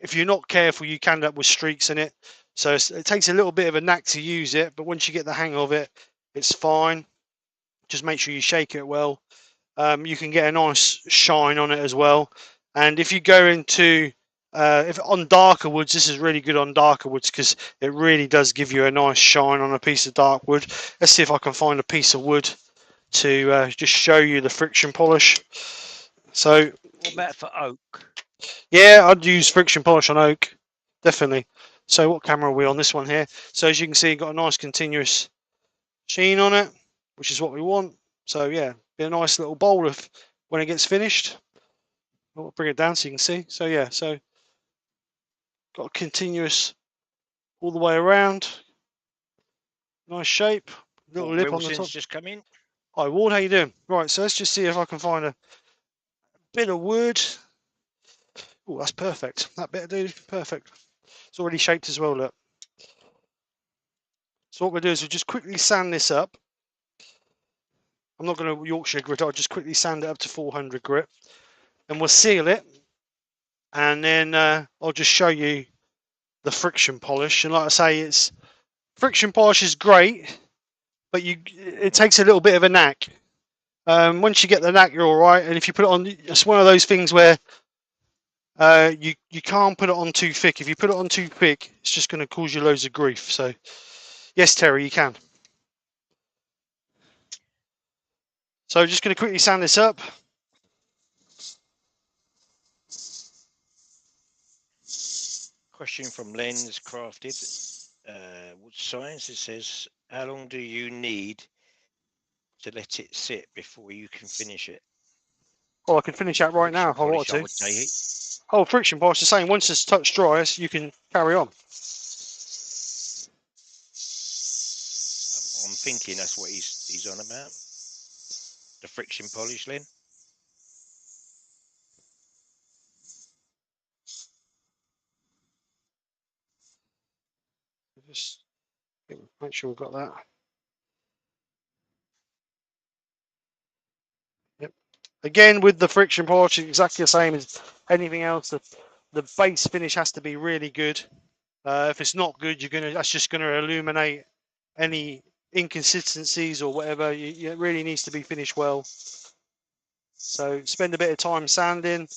if you're not careful, you can end up with streaks in it. So it takes a little bit of a knack to use it, but once you get the hang of it, it's fine. Just make sure you shake it well. You can get a nice shine on it as well. And if you go into if on darker woods, this is really good on darker woods because it really does give you a nice shine on a piece of dark wood. Let's see if I can find a piece of wood to just show you the friction polish. So, what about for oak? Yeah, I'd use friction polish on oak, definitely. So what camera are we on? This one here. So as you can see, got a nice continuous sheen on it, which is what we want. So yeah, be a nice little bowl of when it gets finished. I'll bring it down so you can see. So yeah, so got a continuous all the way around. Nice shape. Little lip on the top. Just come in. Hi Ward, how you doing? Right, so let's just see if I can find a bit of wood. Oh, that's perfect. That bit of dude, perfect. It's already shaped as well, look. So what we'll do is we'll just quickly sand this up. I'm not going to Yorkshire grit, I'll just quickly sand it up to 400 grit. And we'll seal it. And then I'll just show you the friction polish. And like I say, it's friction polish is great, but it takes a little bit of a knack. Once you get the knack, you're all right. And if you put it on, it's one of those things where you can't put it on too thick. If you put it on too thick, it's just going to cause you loads of grief. So yes, Terry, you can. So just going to quickly sand this up. Question from Lens Crafted. Wood Science, it says, how long do you need to let it sit before you can finish it? Oh, I can finish that right now Friction if I want polish, I to. would say. Oh, friction polish, the same. Once it's touch dry, you can carry on. I'm thinking that's what he's on about. The friction polish, Len. Just make sure we've got that. Yep. Again, with the friction polish, it's exactly the same as anything else. The base finish has to be really good. If it's not good, that's just gonna illuminate any inconsistencies or whatever. It really needs to be finished well. So spend a bit of time sanding.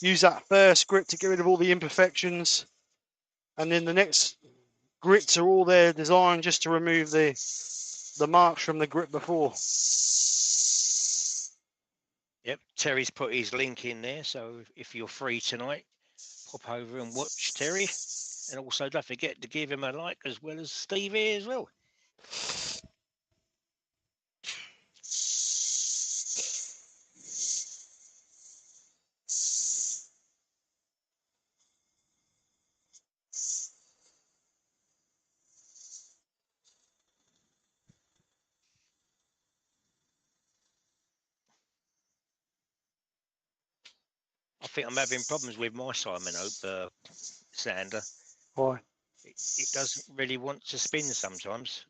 Use that first grit to get rid of all the imperfections, and then the next grits are all there designed just to remove the marks from the grit before. Yep, Terry's put his link in there, so if you're free tonight, pop over and watch Terry. And also don't forget to give him a like as well as Stevie as well. I think I'm having problems with my Simon Oak sander. Why? It doesn't really want to spin sometimes.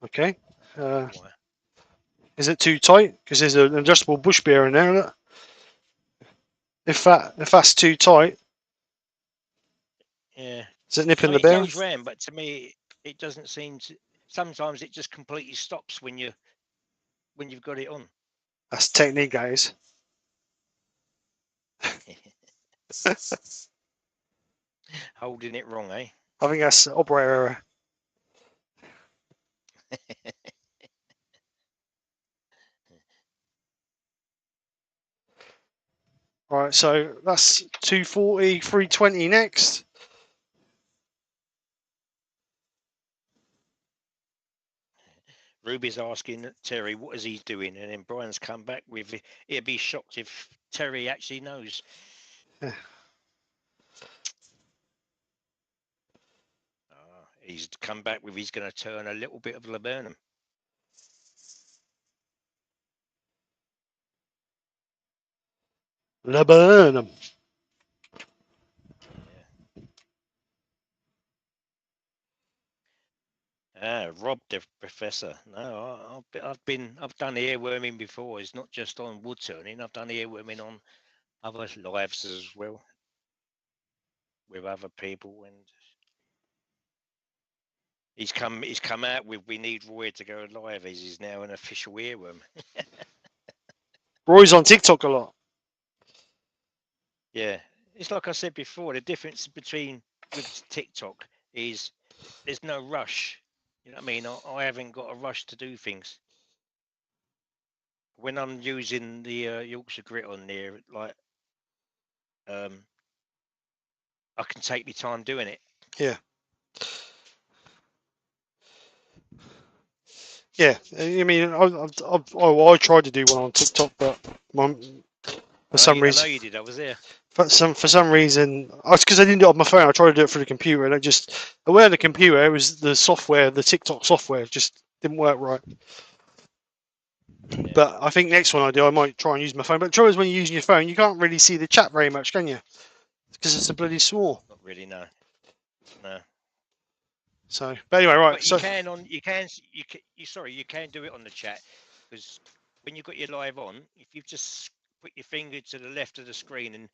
Okay. Why? Is it too tight? Because there's an adjustable bush bearing there. Isn't it? If that's too tight, Yeah. is it nipping I the mean, it bearing? goes round, but to me, it doesn't seem to. Sometimes it just completely stops when you've got it on. That's technique, guys. Holding it wrong, eh? I think that's operator error. Right, so that's 240, 320 next. Ruby's asking Terry, what is he doing? And then Brian's come back with, he'd be shocked if Terry actually knows. Yeah. He's come back with, he's going to turn a little bit of laburnum. Laburnum. Rob, the professor. No, I've done earworming before. It's not just on wood turning. I've done earworming on other lives as well with other people, and he's come out with we need Roy to go live. As he's now an official earworm. Roy's on TikTok a lot. Yeah, it's like I said before. The difference between with TikTok is there's no rush. You know what I mean? I haven't got a rush to do things. When I'm using the Yorkshire grit on there, like I can take my time doing it. Yeah. Yeah, I mean, I tried to do one on TikTok, but for some I know reason, you did. I was there. for some reason, it's because I didn't do it on my phone. I tried to do it through the computer, and the way on the computer, it was the software, the TikTok software, just didn't work right. Yeah. But I think next one I do, I might try and use my phone. But the trouble is, when you're using your phone, you can't really see the chat very much, can you? Because it's a bloody small. Not really, no. No. So, but anyway, right. But So you can do it on the chat, because when you've got your live on, if you just put your finger to the left of the screen and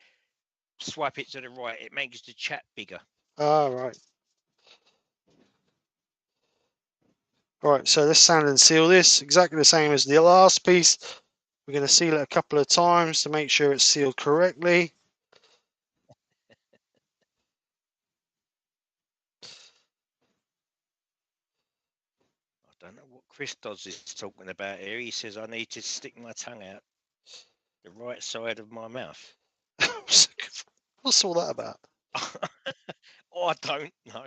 swipe it to the right, it makes the chat bigger. right. All right, so let's sand and seal this exactly the same as the last piece. We're going to seal it a couple of times to make sure it's sealed correctly. I don't know what Chris Dodds is talking about here. He says I need to stick my tongue out the right side of my mouth. What's all that about? Oh, I don't know.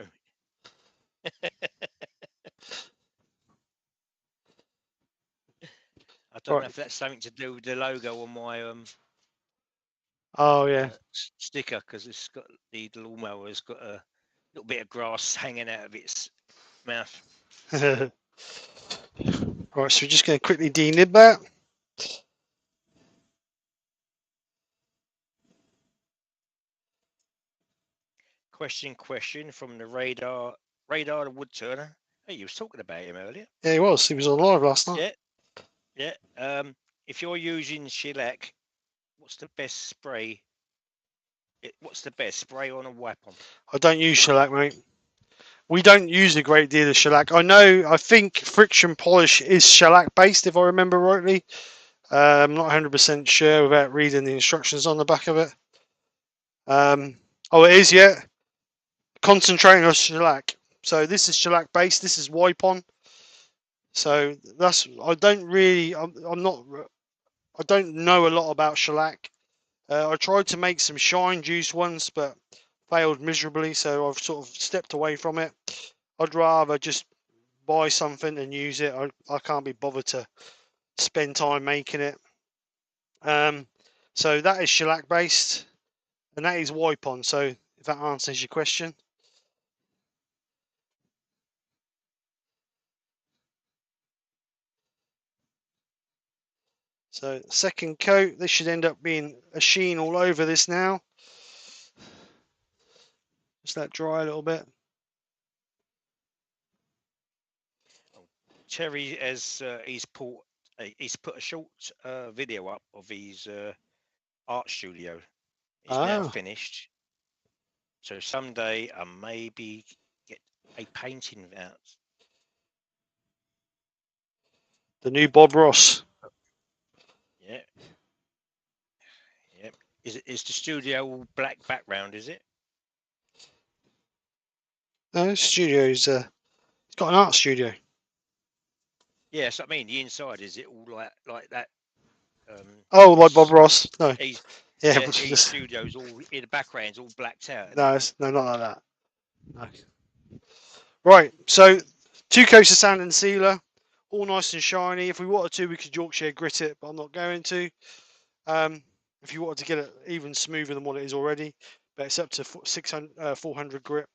I don't know Right. if that's something to do with the logo on my Oh yeah. sticker, because it's got the lawnmower's got a little bit of grass hanging out of its mouth. Right, so we're just going to quickly denib that. Question from the radar the wood turner. Hey, you was talking about him earlier. Yeah, he was. He was on live last night. Yeah. If you're using shellac, what's the best spray? What's the best spray on a weapon? I don't use shellac, mate. We don't use a great deal of shellac. I think friction polish is shellac based, if I remember rightly. I'm not 100% sure without reading the instructions on the back of it. Oh, it is, yeah. Concentrating on shellac. So this is shellac based. This is wipe on. So that's I don't really. I'm not. I don't know a lot about shellac. I tried to make some shine juice once, but failed miserably. So I've sort of stepped away from it. I'd rather just buy something and use it. I can't be bothered to spend time making it. So that is shellac based, and that is wipe on. So if that answers your question. So second coat, this should end up being a sheen all over this now. Just let dry a little bit. Terry has he's put a short video up of his art studio. It's now finished. So someday I maybe get a painting out. The new Bob Ross. Yeah. Yep. Is the studio all black background, is it? No, studio's it's got an art studio. Yes, I mean the inside, is it all like that? Oh, like Bob Ross? No. Yeah, his studio's all in the background's all blacked out. No, no, not like that. No. Right, so 2 coats of sand and sealer, all nice and shiny. If we wanted to, we could Yorkshire grit it, but I'm not going to. If you wanted to get it even smoother than what it is already, but it's up to 400 grit.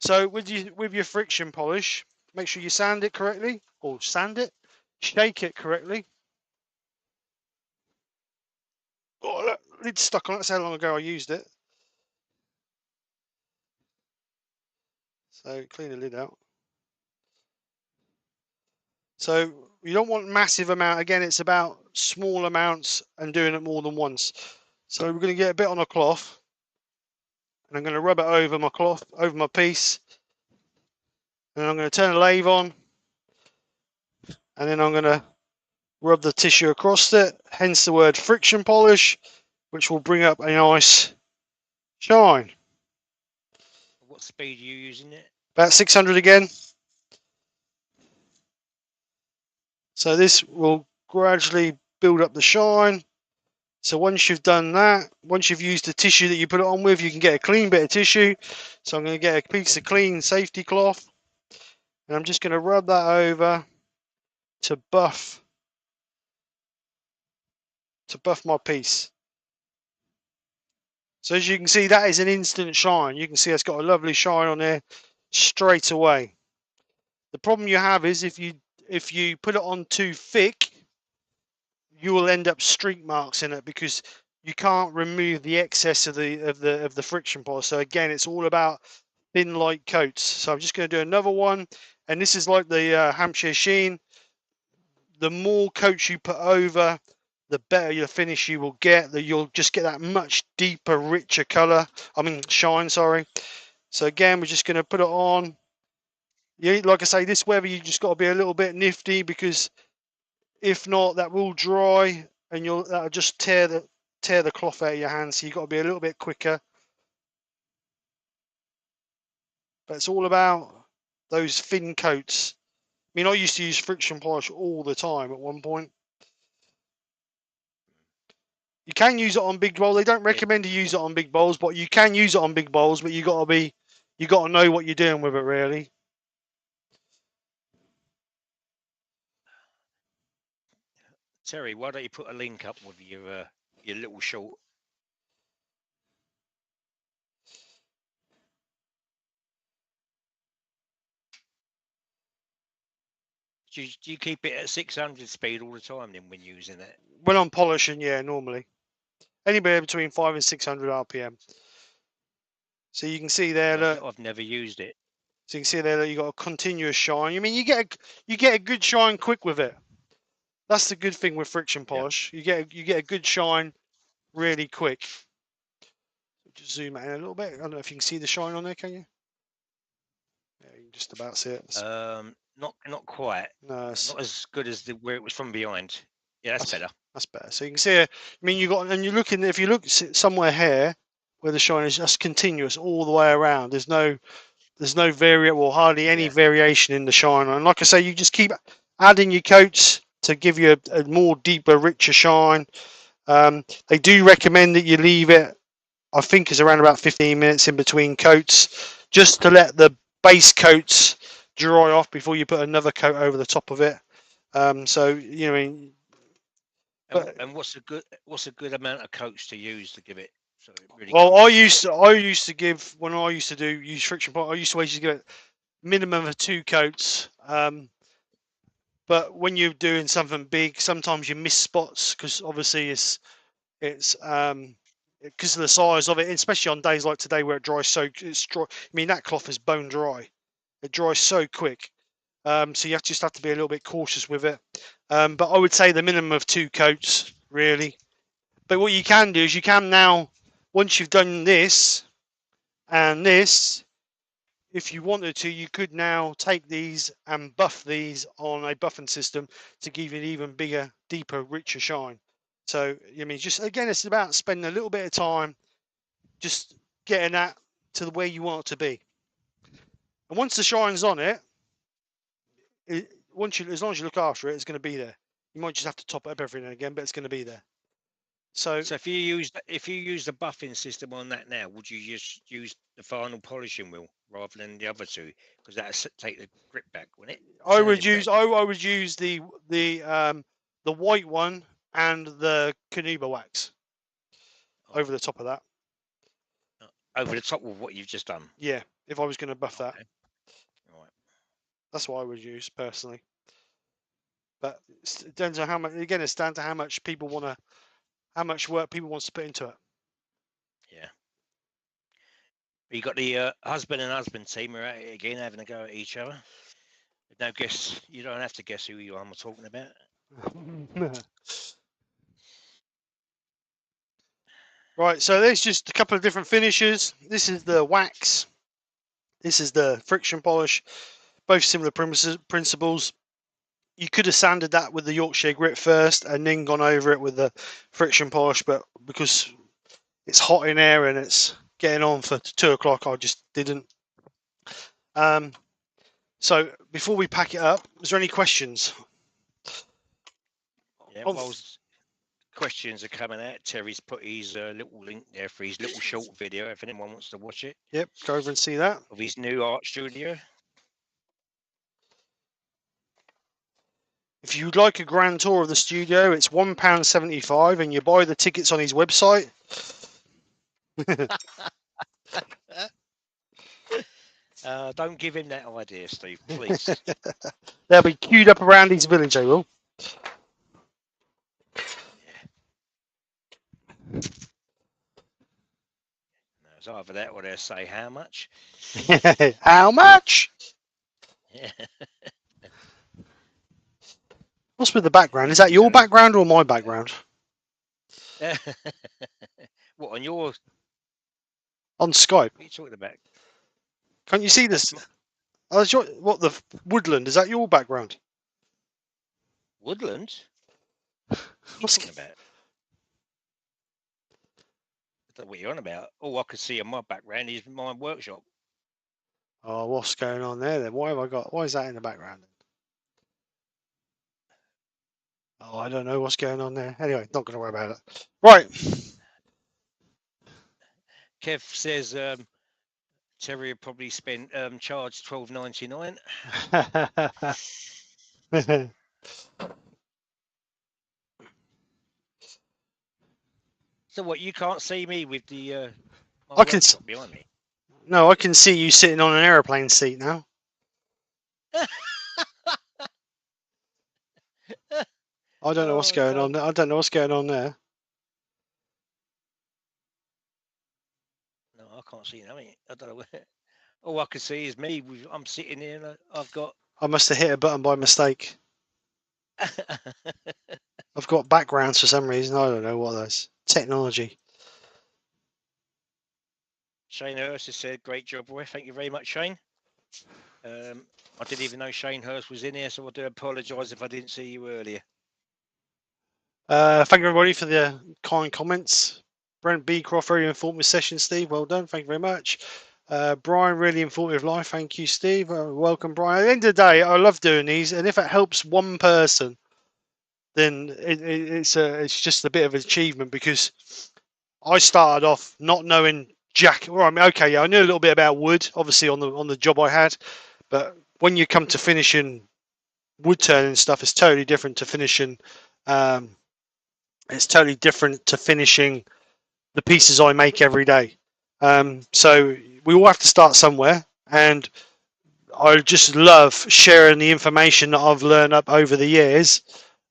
So with your friction polish, make sure you sand it correctly, or shake it correctly. Oh, look, lid's stuck on it. That's how long ago I used it. So clean the lid out. So you don't want massive amount. Again, it's about small amounts and doing it more than once. So we're going to get a bit on a cloth, and I'm going to rub it over my cloth, over my piece, and I'm going to turn the lathe on, and then I'm going to rub the tissue across it, hence the word friction polish, which will bring up a nice shine. What speed are you using it? About 600 again. So this will gradually build up the shine. So once you've done that, once you've used the tissue that you put it on with, you can get a clean bit of tissue. So I'm going to get a piece of clean safety cloth, and I'm just going to rub that over to buff my piece. So as you can see, that is an instant shine. You can see it's got a lovely shine on there straight away. The problem you have is if you put it on too thick, you will end up streak marks in it because you can't remove the excess of the friction polish. So again, it's all about thin light coats. So I'm just going to do another one, and this is like the Hampshire Sheen. The more coats you put over, the better your finish you will get. That you'll just get that much deeper, richer color. I mean shine. Sorry. So again, we're just going to put it on. Yeah, like I say, this weather you just got to be a little bit nifty because if not, that will dry and that'll just tear the cloth out of your hands. So you've got to be a little bit quicker. But it's all about those thin coats. I mean, I used to use friction polish all the time at one point. You can use it on big bowls. They don't recommend to use it on big bowls, but you can use it on big bowls. But you got to know what you're doing with it, really. Terry, why don't you put a link up with your little short? Do you keep it at 600 speed all the time then when using it? When I'm polishing, yeah, normally anywhere between 500 and 600 RPM. So you can see there that I've never used it. So you can see there that you got a continuous shine. I mean, you get a good shine quick with it. That's the good thing with friction polish. You get a good shine really quick. Just zoom in a little bit. I don't know if you can see the shine on there. Can you? Yeah, you can just about see it. Not quite. No, not as good as where it was from behind. Yeah, that's better. That's better. So you can see it. I mean, you got, and you're looking. If you look somewhere here where the shine is just continuous all the way around, there's no hardly any variation in the shine. And like I say, you just keep adding your coats to give you a more deeper, richer shine. They do recommend that you leave it, I think, is around about 15 minutes in between coats, just to let the base coats dry off before you put another coat over the top of it. So you know, I mean, and what's a good amount of coats to use to give it so it really? Well, I used to give, when I used to use friction point. I used to always give it minimum of 2 coats. But when you're doing something big, sometimes you miss spots because obviously it's because of the size of it, especially on days like today where it dries so it's dry. I mean, that cloth is bone dry. It dries so quick. So you just have to be a little bit cautious with it. But I would say the minimum of 2 coats, really. But what you can do is you can now, once you've done this and this, if you wanted to, you could now take these and buff these on a buffing system to give it even bigger, deeper, richer shine. So, I mean, just again, it's about spending a little bit of time just getting that to the way you want it to be. And once the shine's on it, as long as you look after it, it's going to be there. You might just have to top it up every now and again, but it's going to be there. So if you use the buffing system on that now, would you just use the final polishing wheel rather than the other two? Because that'll take the grip back, wouldn't it? I would use the white one and the Kanuba wax over the top of that. Over the top of what you've just done. Yeah, if I was going to buff that. All right. That's what I would use personally. But it depends on how much. Again, it's down to how much work people wants to put into it. Yeah. You got the husband and husband team are at it again, having a go at each other. No guess. You don't have to guess who I'm talking about. Right. So there's just a couple of different finishes. This is the wax. This is the friction polish. Both similar principles. You could have sanded that with the Yorkshire grit first and then gone over it with the friction polish, but because it's hot in there and it's getting on for 2 o'clock, I just didn't. So before we pack it up, is there any questions? Yeah, well, questions are coming out. Terry's put his little link there for his little short video if anyone wants to watch it. Yep, go over and see that. Of his new art studio. If you'd like a grand tour of the studio, it's £1.75 and you buy the tickets on his website. Don't give him that idea, Steve, please. They'll be queued up around his village, they will. No, it's either that or they'll say how much. How much? Yeah. What's with the background? Is that your background or my background? What, on your... On Skype? What are you talking about? Can't you see this? Oh, what, the woodland? Is that your background? Woodland? What's talking about? I don't know what you're on about. All I could see in my background is my workshop. Oh, what's going on there then? Why is that in the background? Oh, I don't know what's going on there. Anyway, not going to worry about it. Right. Kev says Terry probably spent charged $12.99. So what? You can't see me with the my I can. workshop behind me. No, I can see you sitting on an aeroplane seat now. I don't know what's going on. I don't know what's going on there. No, I can't see nothing. I don't know where. All I can see is me. I'm sitting here and I've got. I must have hit a button by mistake. I've got backgrounds for some reason. I don't know what that's. Technology. Shane Hurst has said, "Great job, Roy. Thank you very much, Shane." I didn't even know Shane Hurst was in here, so I do apologise if I didn't see you earlier. Thank you everybody for the kind comments. Brent Beecroft, very informative session, Steve. Well done. Thank you very much. Brian, really informative live. Thank you, Steve. Welcome, Brian. At the end of the day, I love doing these, and if it helps one person, then it's just a bit of an achievement, because I started off not knowing jack. Well, I mean, okay, yeah, I knew a little bit about wood, obviously on the job I had, but when you come to finishing wood turning stuff, it's totally different to finishing. It's totally different to finishing the pieces I make every day. So we all have to start somewhere, and I just love sharing the information that I've learned up over the years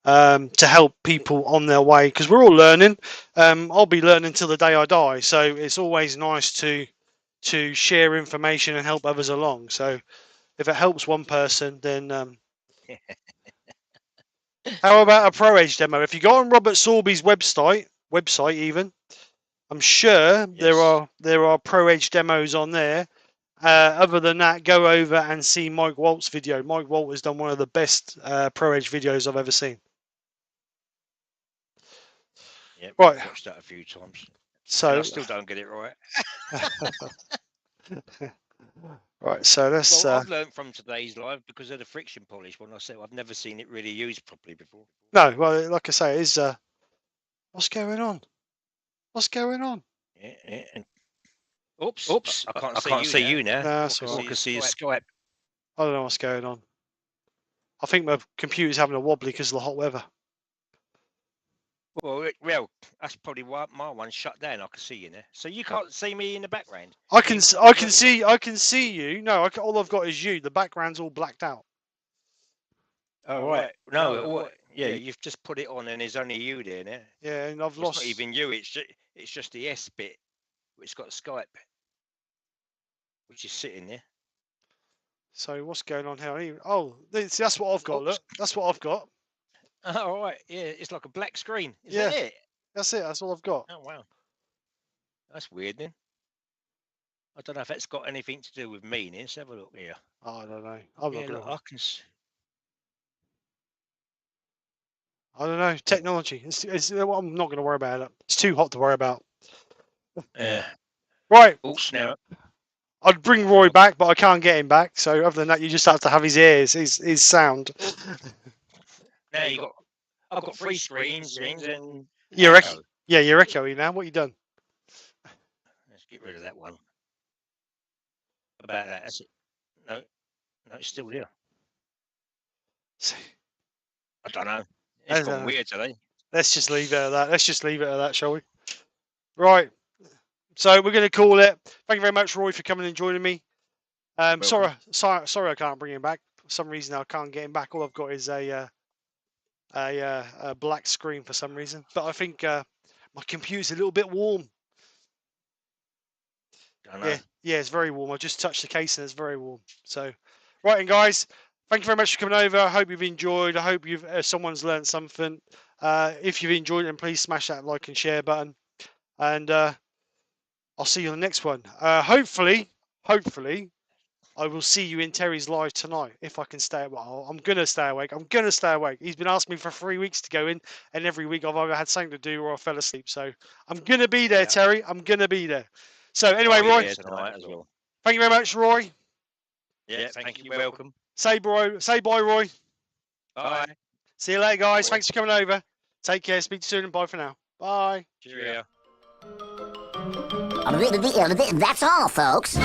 to help people on their way, because we're all learning. I'll be learning till the day I die, so it's always nice to share information and help others along. So if it helps one person, then how about a Pro Edge demo? If you go on Robert Sorby's website even, I'm sure Yes. there are Pro Edge demos on there. Other than that, go over and see Mike Walt's video. Mike Walt has done one of the best Pro Edge videos I've ever seen. Yeah, Right. I've watched that a few times. So and I still don't get it right. right, so let's. Well, I've learned from today's live because of the friction polish. When I said I've never seen it really used properly before. No, well, like I say, is what's going on? What's going on? Yeah. And, oops! I can't see you now. No, All I can see is Skype. I don't know what's going on. I think my computer's having a wobbly because of the hot weather. Well, that's probably why my one's shut down. I can see you now, so you can't see me in the background. I can see you. No, all I've got is you. The background's all blacked out. Oh right, no, yeah, you've just put it on and there's only you there now. Yeah, and I've lost. It's not even you. It's just the S bit. It's got Skype, which is sitting there. So what's going on here? Oh, that's what I've got. Look, that's what I've got. Oh right, yeah, it's like a black screen. Is yeah, that it? That's it. That's all I've got. Oh wow, that's weird then. I don't know if that's got anything to do with me. Let's have a look here. Oh, I don't know. I'm not gonna. I can. I don't know. Technology. I'm not going to worry about it. It's too hot to worry about. Yeah. Right. Oops, now. I'd bring Roy back, but I can't get him back. So other than that, you just have to have his ears, his sound. Now I've got three screens and you're echoey now. What you done? Let's get rid of that one. About that, that's it. No, it's still there. I don't know. It's gone weird today. Let's just leave it at that. Shall we? Right. So we're going to call it. Thank you very much, Roy, for coming and joining me. Sorry, I can't bring him back. For some reason, I can't get him back. All I've got is a black screen for some reason. But I think my computer's a little bit warm. Yeah, it's very warm. I just touched the case and it's very warm. So, right, and guys, thank you very much for coming over. I hope you've enjoyed. I hope someone's learned something. If you've enjoyed it, then please smash that like and share button. And I'll see you on the next one. Hopefully, I will see you in Terry's live tonight if I can stay awake. I'm gonna stay awake. He's been asking me for 3 weeks to go in, and every week I've either had something to do or I fell asleep. So I'm gonna be there, Terry. I'm gonna be there. So anyway, Roy. Tonight as well. Thank you very much, Roy. Yeah, thank you. Welcome. Say bye, Roy. Bye. See you later, guys. Well. Thanks for coming over. Take care. Speak soon and bye for now. Bye. Cheerio. That's all, folks.